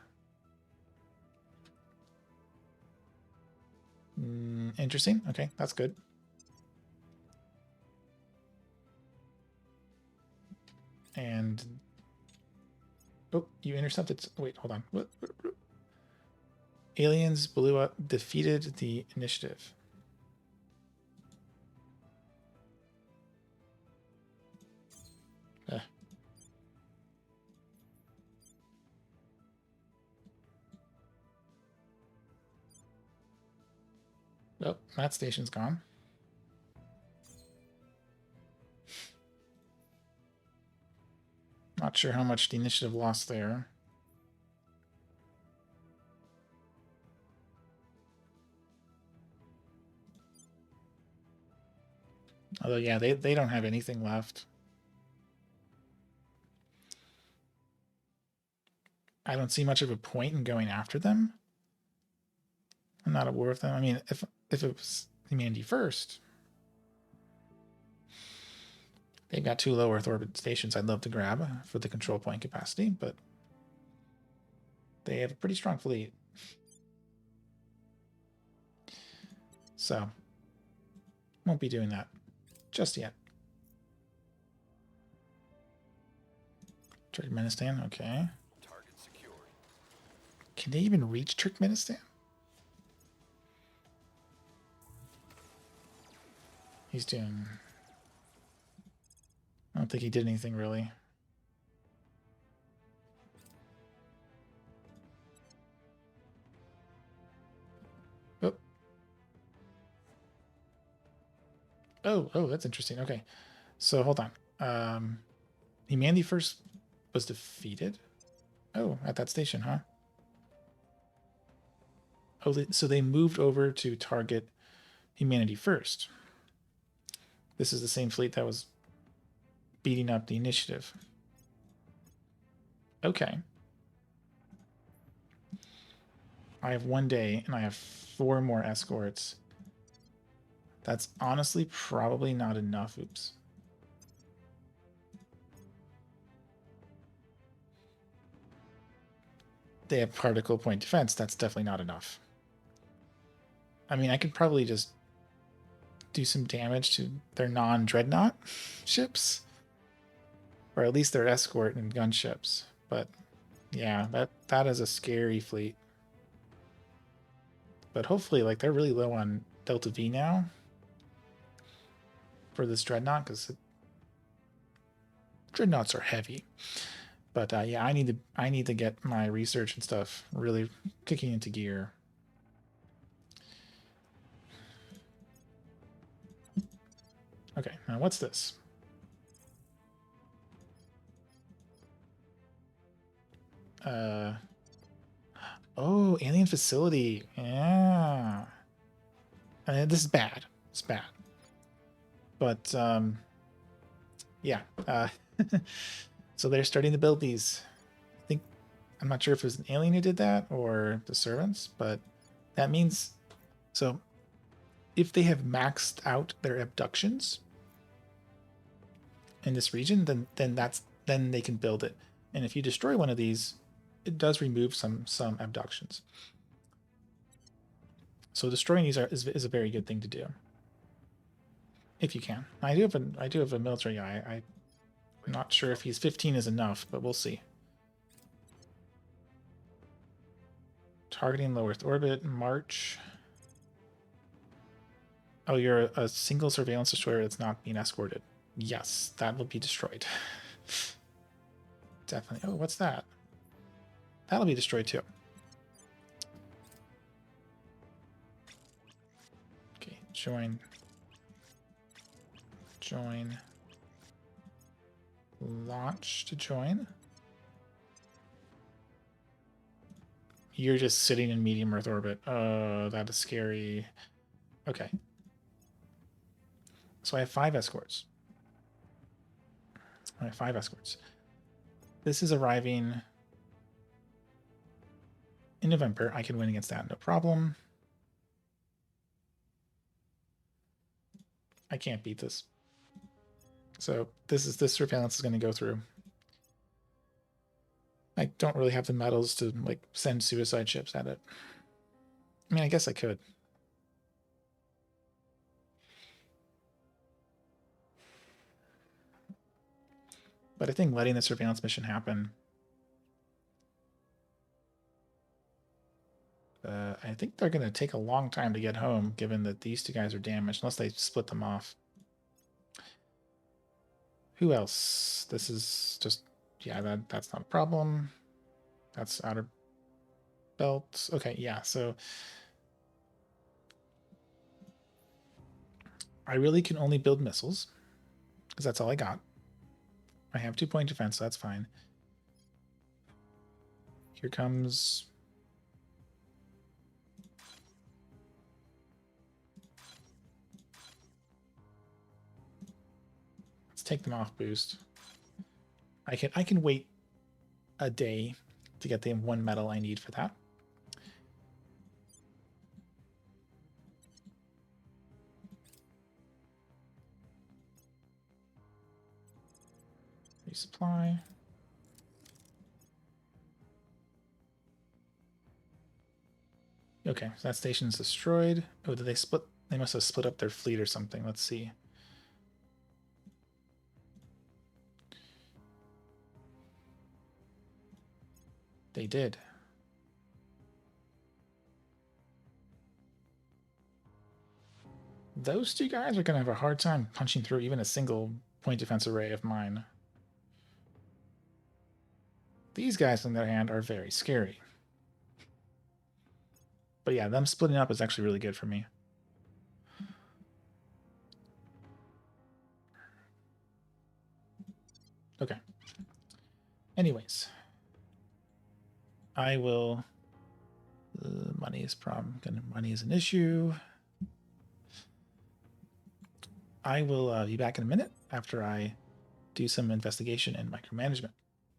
Interesting. Okay, that's good. And... Oh, you intercepted... Wait, hold on. What? Aliens blew up, defeated the initiative. Oh, that station's gone. Not sure how much the initiative lost there. Although, yeah, they don't have anything left. I don't see much of a point in going after them. I'm not at war with them. I mean, if it was humanity first, they've got 2 low Earth orbit stations I'd love to grab for the control point capacity, but they have a pretty strong fleet. So, won't be doing that just yet. Turkmenistan, okay. Target secured. Can they even reach Turkmenistan? He's doing... I don't think he did anything really. Oh. Oh, that's interesting. Okay. So hold on. Humanity First was defeated? Oh, at that station, huh? Oh, so they moved over to target Humanity First. This is the same fleet that was beating up the Initiative. Okay. I have 1 day, and I have 4 more escorts. That's honestly probably not enough. Oops. They have particle point defense. That's definitely not enough. I mean, I could probably just do some damage to their non-dreadnought ships, or at least their escort and gunships. But yeah, that is a scary fleet. But hopefully, like, they're really low on Delta V now for this dreadnought, because dreadnoughts are heavy. But yeah, I need to get my research and stuff really kicking into gear. Okay, now what's this? Oh, alien facility. Yeah. This is bad. It's bad. But yeah. So they're starting to build these. I think I'm not sure if it was an alien who did that or the servants, but that means so if they have maxed out their abductions in this region, then they can build it. And if you destroy one of these, it does remove some abductions. So destroying these is a very good thing to do if you can. I do have a military guy. I'm not sure if he's 15 is enough, but we'll see. Targeting low Earth orbit, March. Oh, you're a single surveillance destroyer that's not being escorted. Yes, that will be destroyed. Definitely. Oh, what's that? That'll be destroyed too. Okay, join. Join. Launch to join. You're just sitting in medium Earth orbit. That is scary. Okay. So I have 5 escorts. I have 5 escorts. This is arriving in November. I can win against that, no problem. I can't beat this. So this surveillance is going to go through. I don't really have the metals to like send suicide ships at it. I mean, I guess I could. But I think letting the surveillance mission happen, I think they're going to take a long time to get home, given that these 2 guys are damaged, unless they split them off. Who else? This is just, yeah, that's not a problem. That's outer belt. Okay, yeah, so I really can only build missiles, because that's all I got. I have 2-point defense, so that's fine. Here comes... Let's take them off boost. I can wait a day to get the 1 medal I need for that. Resupply. Okay, so that station's destroyed. Oh, did they split? They must have split up their fleet or something. Let's see. They did. Those 2 guys are going to have a hard time punching through even a single point defense array of mine. These guys, on the other hand, are very scary. But yeah, them splitting up is actually really good for me. Okay. Anyways, I will. Money is an issue. I will be back in a minute after I do some investigation and micromanagement.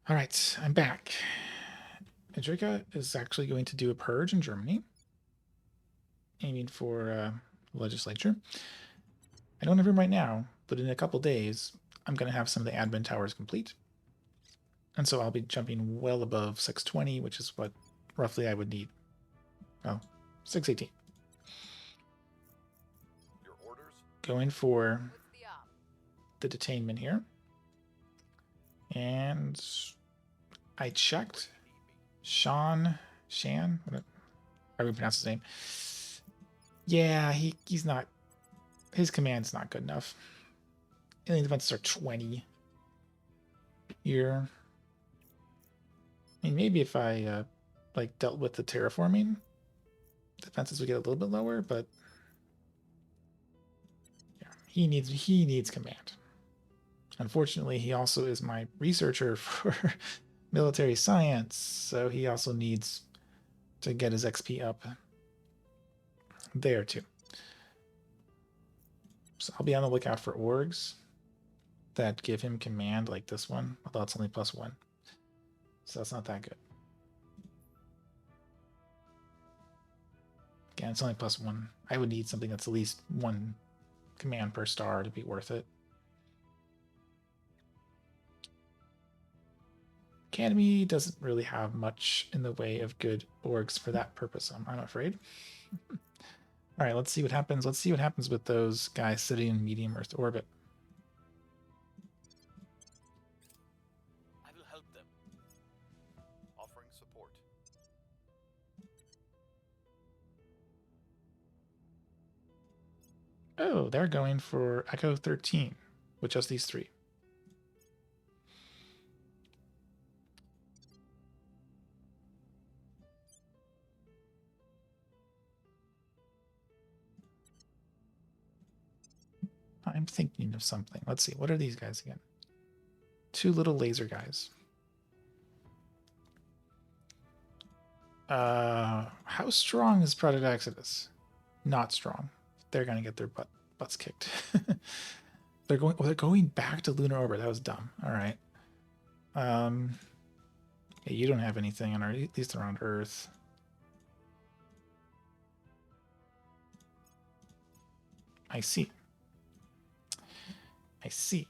All right, I'm back. Invicta is actually going to do a purge in Germany, aiming for legislature. I don't have room right now, but in a couple days, I'm going to have some of the admin towers complete. And so I'll be jumping well above 620, which is what roughly I would need. Oh, 618. Your orders? Going for What's the op? the detainment here. And I checked Shan, I would pronounce his name. Yeah, he's not, his command's not good enough. Alien defenses are 20 here. I mean, maybe if I like dealt with the terraforming, defenses would get a little bit lower, but yeah, he needs command. Unfortunately, he also is my researcher for military science, so he also needs to get his XP up there too. So I'll be on the lookout for orgs that give him command like this one, although it's only +1. So that's not that good. Again, it's only +1. I would need something that's at least 1 command per star to be worth it. Academy doesn't really have much in the way of good orgs for that purpose, I'm afraid. All right, let's see what happens. Let's see what happens with those guys sitting in medium Earth orbit. I will help them. Offering support. Oh, they're going for Echo 13 with just these 3. I'm thinking of something. Let's see. What are these guys again? 2 little laser guys. How strong is Project Exodus? Not strong. They're gonna get their butts kicked. They're going back to lunar orbit. That was dumb. All right. Yeah, you don't have anything on Earth, at least around Earth. I see. I see.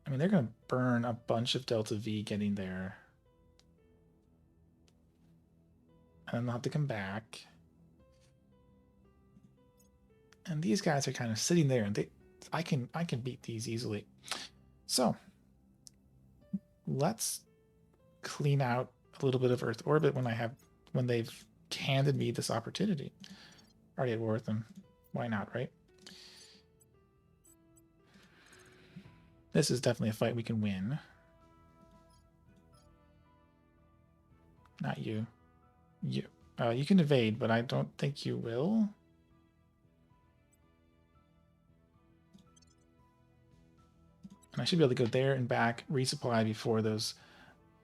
I mean, they're going to burn a bunch of Delta V getting there. And then they'll have to come back. And these guys are kind of sitting there, and I can beat these easily. So let's clean out a little bit of Earth orbit when they've handed me this opportunity. Already at war with them. Why not, right? This is definitely a fight we can win. Not you. You. You can evade, but I don't think you will. And I should be able to go there and back, resupply before those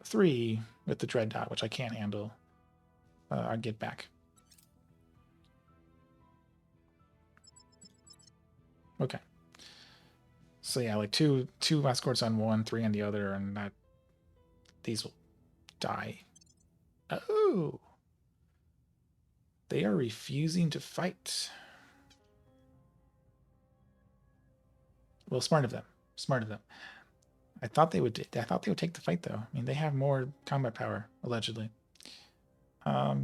3 with the Dread Dot, which I can't handle. I'll get back. Okay. So yeah, like two escorts on one, 3 on the other, and these will die. Oh! They are refusing to fight. Well, smart of them. Smart of them. I thought they would take the fight though. I mean, they have more combat power, allegedly. Oh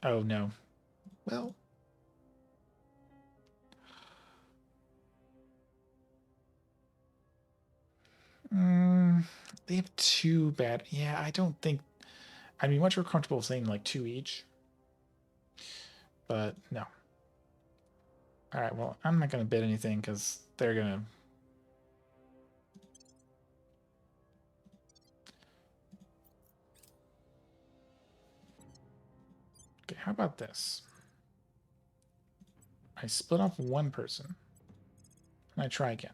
no. Well, they have 2 bad. Yeah, I don't think I'd be much more comfortable saying like 2 each. But no. All right, well, I'm not going to bid anything because they're going to... Okay, how about this? I split off one person. And I try again.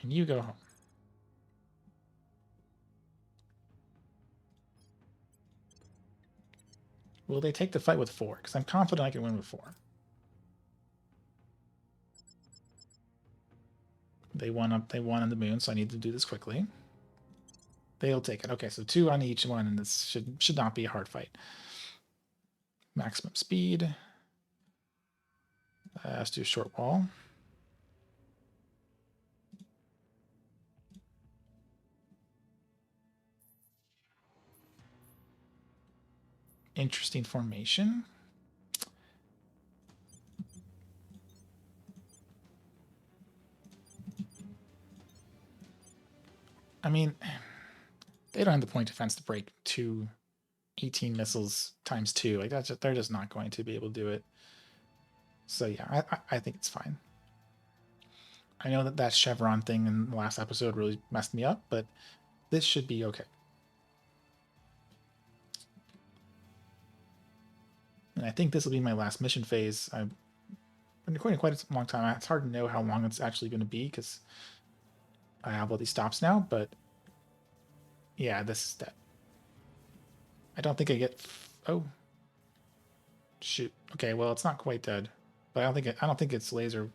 And you go home. Will they take the fight with 4? Because I'm confident I can win with 4. They won on the moon, so I need to do this quickly. They'll take it. Okay, so 2 on each one, and this should not be a hard fight. Maximum speed. Let's do a short wall. Interesting formation. I mean, they don't have the point defense to break 2 18 missiles times 2. Like that's just, they're just not going to be able to do it. So yeah, I think it's fine. I know that chevron thing in the last episode really messed me up, but this should be okay. And I think this will be my last mission phase. I've been recording quite a long time. It's hard to know how long it's actually going to be because I have all these stops now, but yeah, this is that. I don't think I get... Oh. Shoot. Okay, well, it's not quite dead. But I don't think it's laser.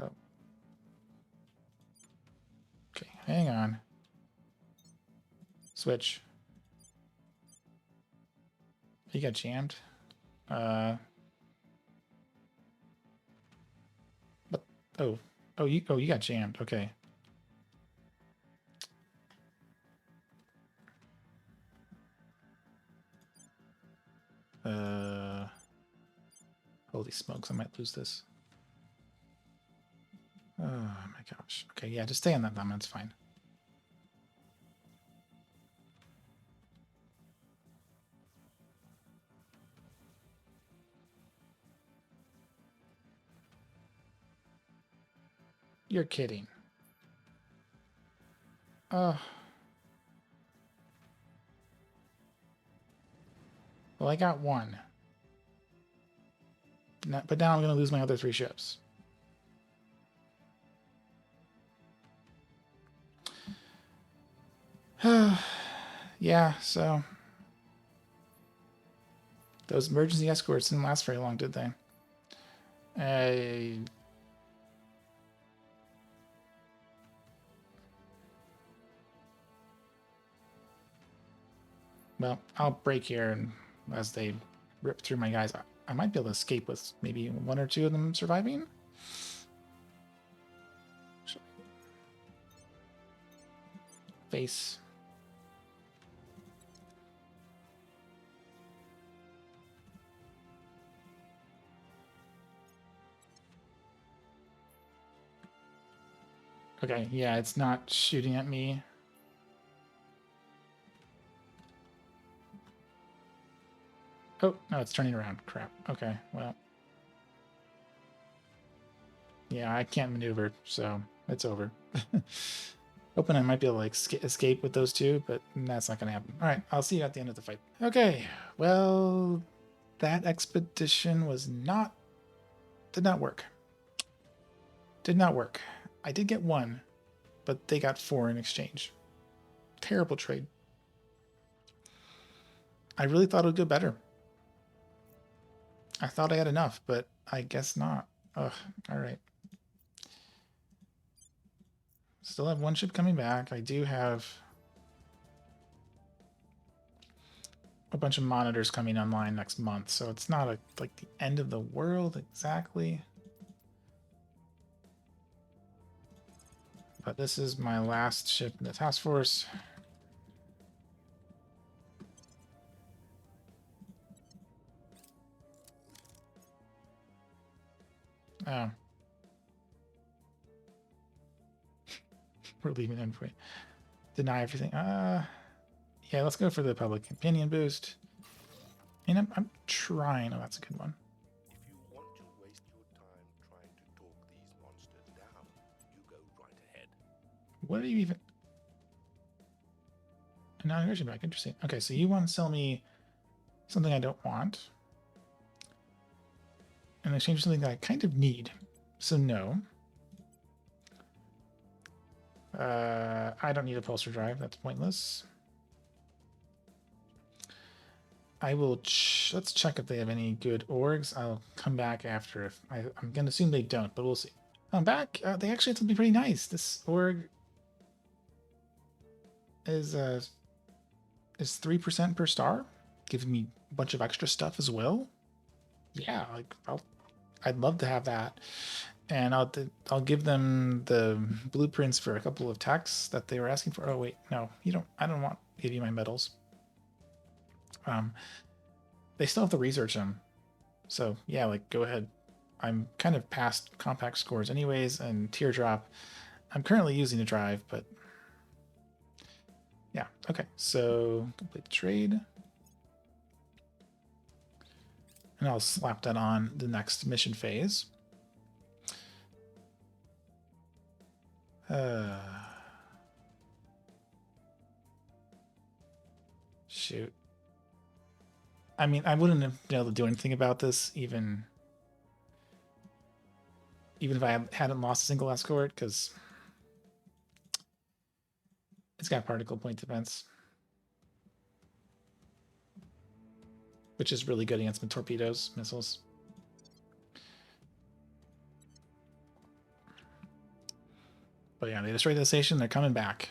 Oh. Okay, hang on. Switch. You got jammed. But you got jammed. Okay. Holy smokes, I might lose this. Oh my gosh. Okay, yeah, just stay on that lemon, it's fine. You're kidding. Oh. Well, I got 1. But now I'm going to lose my other 3 ships. Yeah, so... Those emergency escorts didn't last very long, did they? Well, I'll break here, and as they rip through my guys, I might be able to escape with maybe 1 or 2 of them surviving. Face. Okay, yeah, it's not shooting at me. Oh, no, it's turning around. Crap. Okay, well. Yeah, I can't maneuver, so it's over. Hoping I might be able to like escape with those 2, but that's not going to happen. All right, I'll see you at the end of the fight. Okay, well, that expedition did not work. Did not work. I did get 1, but they got 4 in exchange. Terrible trade. I really thought it would go better. I thought I had enough, but I guess not. Ugh, all right. Still have 1 ship coming back. I do have a bunch of monitors coming online next month, so it's not like the end of the world exactly. But this is my last ship in the task force. Oh. We're leaving endpoint. Deny everything. Yeah, let's go for the public opinion boost. And I'm trying. Oh, that's a good one. If you want to waste your time trying to talk these monsters down, you go right ahead. What are you even... non-aggression back. Interesting. Okay, so you want to sell me something I don't want in exchange for something that I kind of need. So no. I don't need a pulsar drive. That's pointless. I will. Let's check if they have any good orgs. I'll come back after. If I'm gonna assume they don't, but we'll see. I'm back. They actually have something pretty nice. This org is 3% per star, giving me a bunch of extra stuff as well. Yeah, like I'd love to have that, and I'll give them the blueprints for a couple of techs that they were asking for. Oh wait, no, you don't. I don't want to give you my medals. They still have to research them, so yeah, like go ahead. I'm kind of past compact scores anyways, and teardrop. I'm currently using a drive, but yeah, okay. So complete the trade. And I'll slap that on the next mission phase. Shoot. I mean, I wouldn't have been able to do anything about this even if I hadn't lost a single escort, because it's got particle point defense, which is really good against torpedoes, missiles. But yeah, they destroyed the station. They're coming back.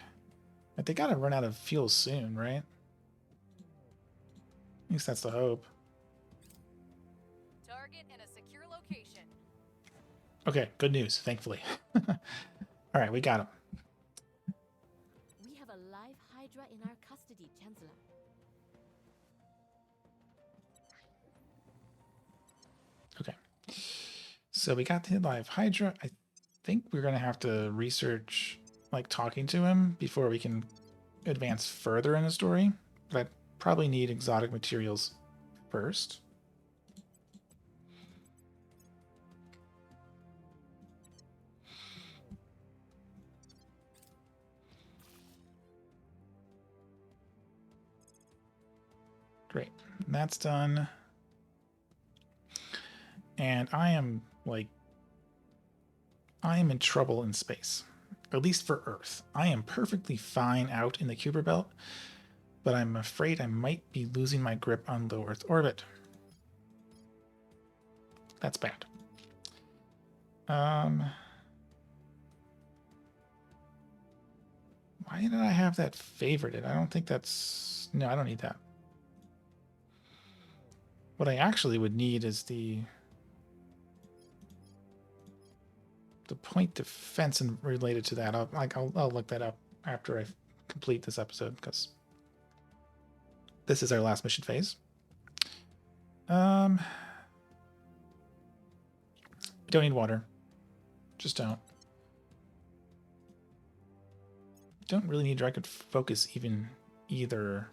But they gotta run out of fuel soon, right? At least that's the hope. Target in a secure location. Okay, good news, thankfully. All right, we got him. We have a live Hydra in our custody, Chancellor. Okay. So we got the live Hydra. I think we're going to have to research, like, talking to him before we can advance further in the story. But I probably need exotic materials first. Great. That's done. And I am in trouble in space, at least for Earth. I am perfectly fine out in the Kuiper Belt, but I'm afraid I might be losing my grip on low Earth orbit. That's bad. Why did I have that favorited? I don't think that's... No, I don't need that. What I actually would need is the point defense and related to that. I'll look that up after I complete this episode, because this is our last mission phase. We don't need water. Just don't. Don't really need directed focus either.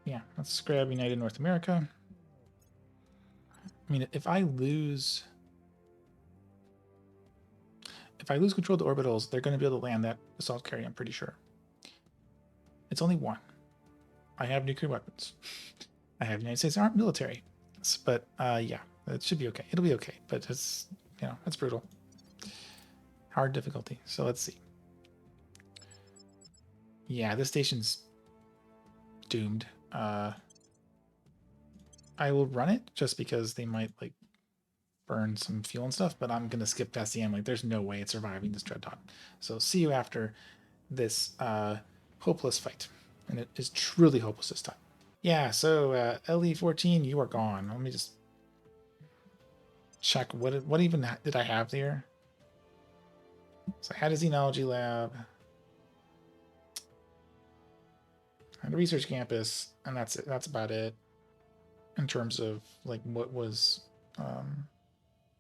Yeah, let's grab United North America. I mean, if I lose control of the orbitals, they're going to be able to land that assault carrier, I'm pretty sure. It's only one. I have nuclear weapons. I have United States Armed military. But yeah, it should be okay. It'll be okay, but it's, it's brutal. Hard difficulty. So let's see. Yeah, this station's doomed. I will run it just because they might burn some fuel and stuff, but I'm gonna skip past the end. There's no way it's surviving this dreadnought. So see you after this hopeless fight, and it is truly hopeless this time. Yeah. So LE14, you are gone. Let me just check what even did I have there. So I had a xenology lab. And a research campus, and that's it. That's about it in terms of what was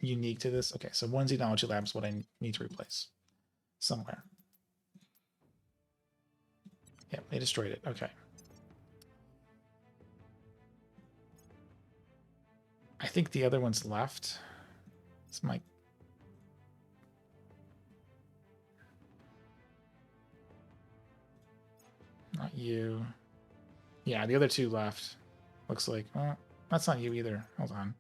unique to this. Okay, so one xenology lab is what I need to replace somewhere. Yeah, they destroyed it. Okay. I think the other one's left It's my... Not you. Yeah, the other two left. Looks like. That's not you either. Hold on.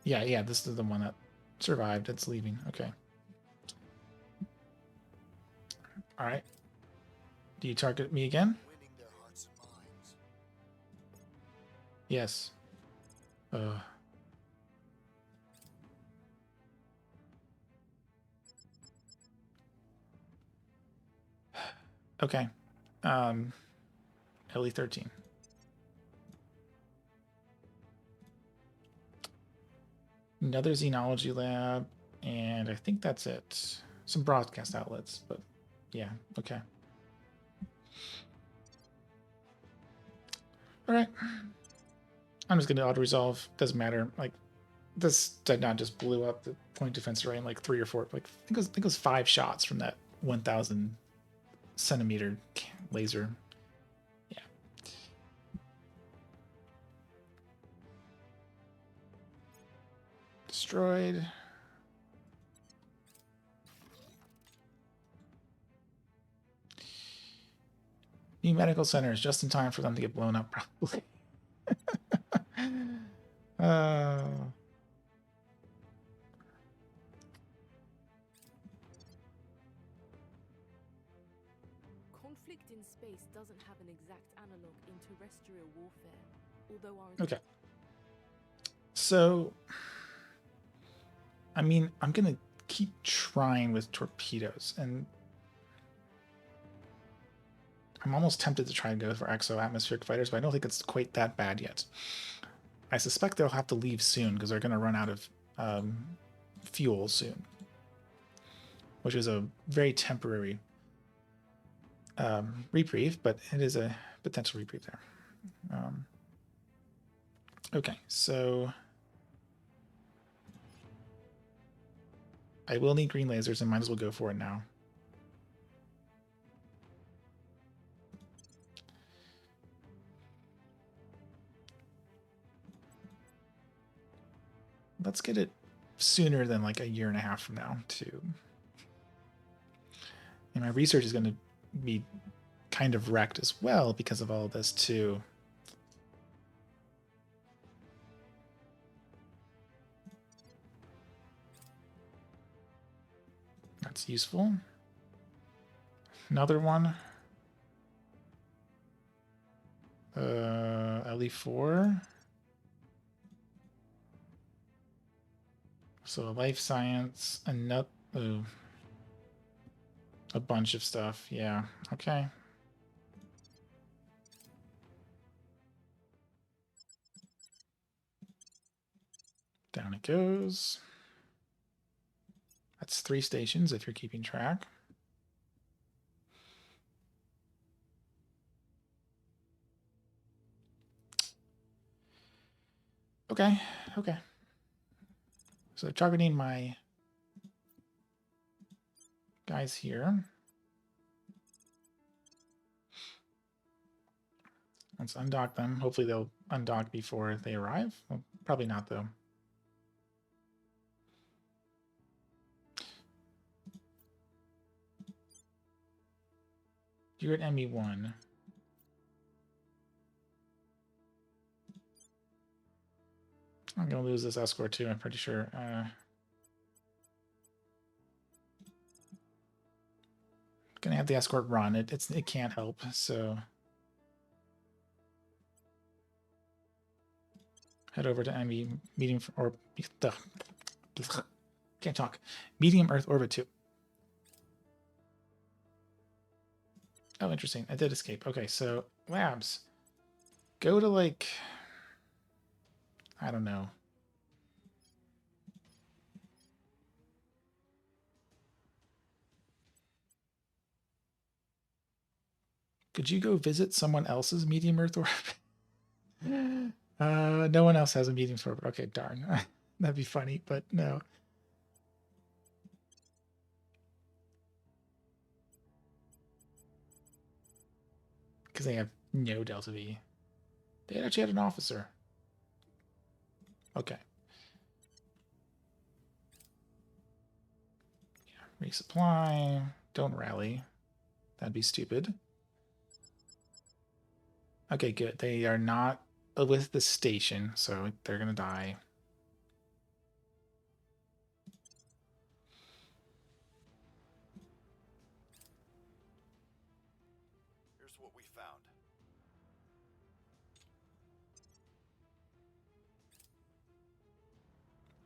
Yeah, this is the one that survived. It's leaving. Okay. All right. Do you target me again? Winning their hearts and minds. Yes. Okay. LE13. Another xenology lab, and I think that's it. Some broadcast outlets, but yeah, okay. All right. I'm just gonna auto resolve. Doesn't matter. Like this did not just blew up the point defense array in like 3 or 4. Like I think it was 5 shots from that 1,000 centimeter laser. Yeah. Destroyed. New medical centers just in time for them to get blown up, probably. Conflict in space doesn't have an exact analog in terrestrial warfare, although our... Okay. So, I mean, I'm going to keep trying with torpedoes, and I'm almost tempted to try and go for exo-atmospheric fighters, but I don't think it's quite that bad yet. I suspect they'll have to leave soon because they're going to run out of fuel soon, which is a very temporary reprieve, but it is a potential reprieve there. Okay, so I will need green lasers and might as well go for it now. Let's get it sooner than like a year and a half from now, too. And my research is going to be kind of wrecked as well because of all of this, too. That's useful. Another one. LE4. So life science, another, a bunch of stuff. Yeah. Okay. Down it goes. That's 3 stations if you're keeping track. Okay. Okay. So targeting my guys here. Let's undock them. Hopefully they'll undock before they arrive. Well, probably not, though. You're at ME1. I'm going to lose this escort, too, I'm pretty sure. Going to have the escort run. It can't help, so... Head over to ME, medium, or... Can't talk. Medium Earth orbit 2. Oh, interesting. I did escape. Okay, so labs. Go to, like... I don't know. Could you go visit someone else's medium Earth orbit? No one else has a medium orbit. Okay, darn. That'd be funny, but no. Because they have no Delta V. They actually had an officer. Okay. Resupply. Don't rally. That'd be stupid. Okay, good. They are not with the station, so they're going to die. Here's what we found.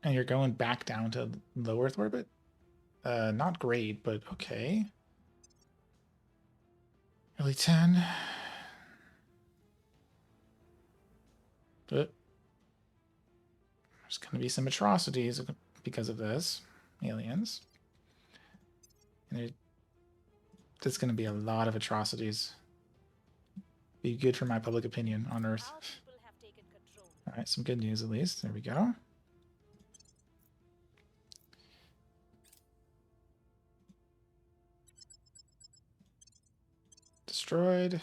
And you're going back down to low Earth orbit? Not great, but okay. Early 10. But there's going to be some atrocities because of this. Aliens. And there's going to be a lot of atrocities. Be good for my public opinion on Earth. Our people have taken control. All right, some good news at least. There we go. Destroyed.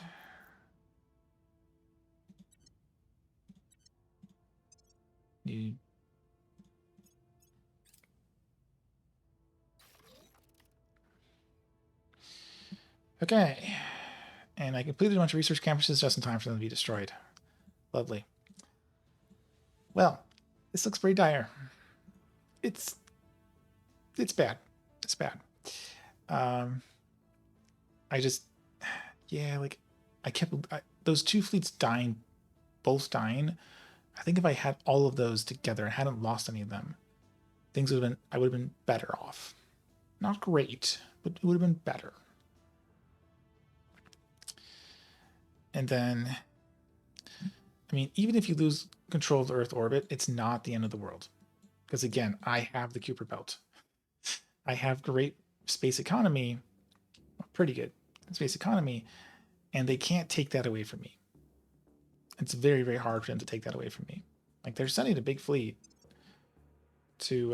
You. Okay. And I completed a bunch of research campuses just in time for them to be destroyed. Lovely. Well, this looks pretty dire. It's bad. It's bad. I just, yeah, like those two fleets dying, both dying. I think if I had all of those together and hadn't lost any of them, I would have been better off. Not great, but it would have been better. And then, I mean, even if you lose control of the Earth orbit, it's not the end of the world. Because again, I have the Kuiper Belt. I have great space economy, pretty good space economy, and they can't take that away from me. It's very, very hard for them to take that away from me. Like, they're sending a big fleet to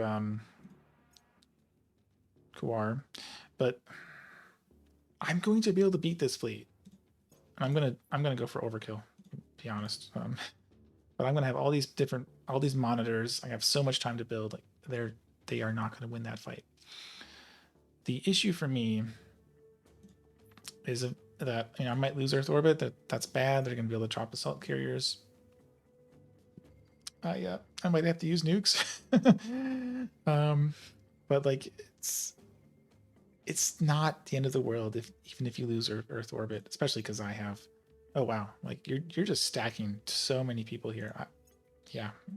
Kuar, but I'm going to be able to beat this fleet. I'm gonna go for overkill, to be honest. But I'm gonna have all these monitors. I have so much time to build. Like they are not gonna win that fight. The issue for me is that I might lose Earth orbit. That's bad. They're gonna be able to drop assault carriers. I might have to use nukes. But like it's not the end of the world even if you lose Earth orbit, especially because I have. Oh wow, like you're just stacking so many people here. Yeah. I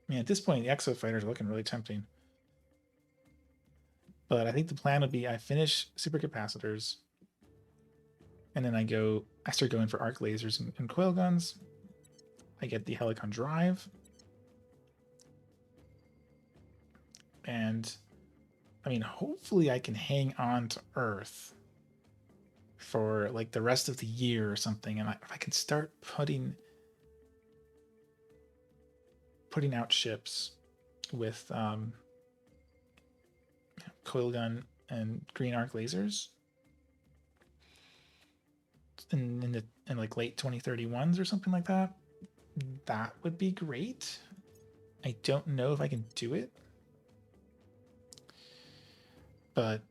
mean, at this point, the exo fighters are looking really tempting. But I think the plan would be I finish supercapacitors, and then I start going for arc lasers and coil guns. I get the Helicon drive, and I mean, hopefully I can hang on to Earth for like the rest of the year or something, and if I can start putting out ships with coil gun and green arc lasers in like late 2031s or something like that, that would be great. I don't know if I can do it, but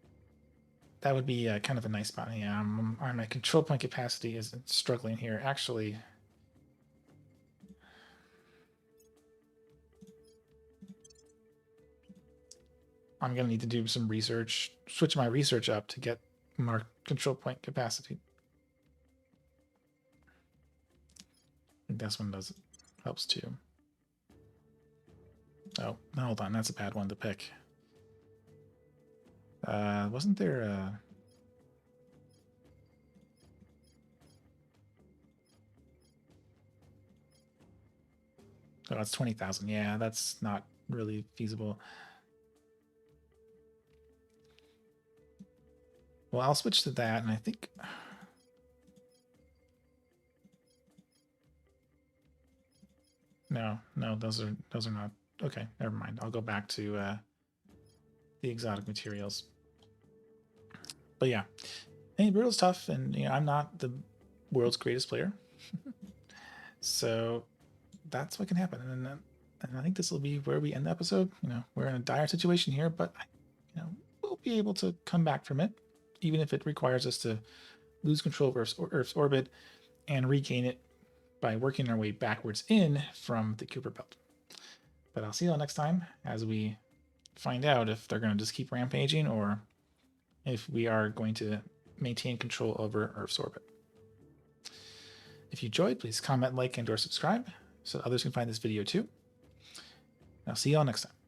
that would be kind of a nice spot. Yeah, my control point capacity is struggling here. Actually, I'm going to need to do some research, switch my research up to get more control point capacity. I think this one helps too. Oh, hold on. That's a bad one to pick. Wasn't there a... Oh, that's 20,000. Yeah, that's not really feasible. Well, I'll switch to that, and I think... No, those are not... Okay, never mind. I'll go back to the exotic materials. But yeah, Brutal's tough, and I'm not the world's greatest player. So that's what can happen. And I think this will be where we end the episode. We're in a dire situation here, but we'll be able to come back from it, even if it requires us to lose control of Earth's orbit and regain it by working our way backwards in from the Kuiper Belt. But I'll see you all next time as we find out if they're going to just keep rampaging or if we are going to maintain control over Earth's orbit. If you enjoyed, please comment, like, and or subscribe so others can find this video too. I'll see you all next time.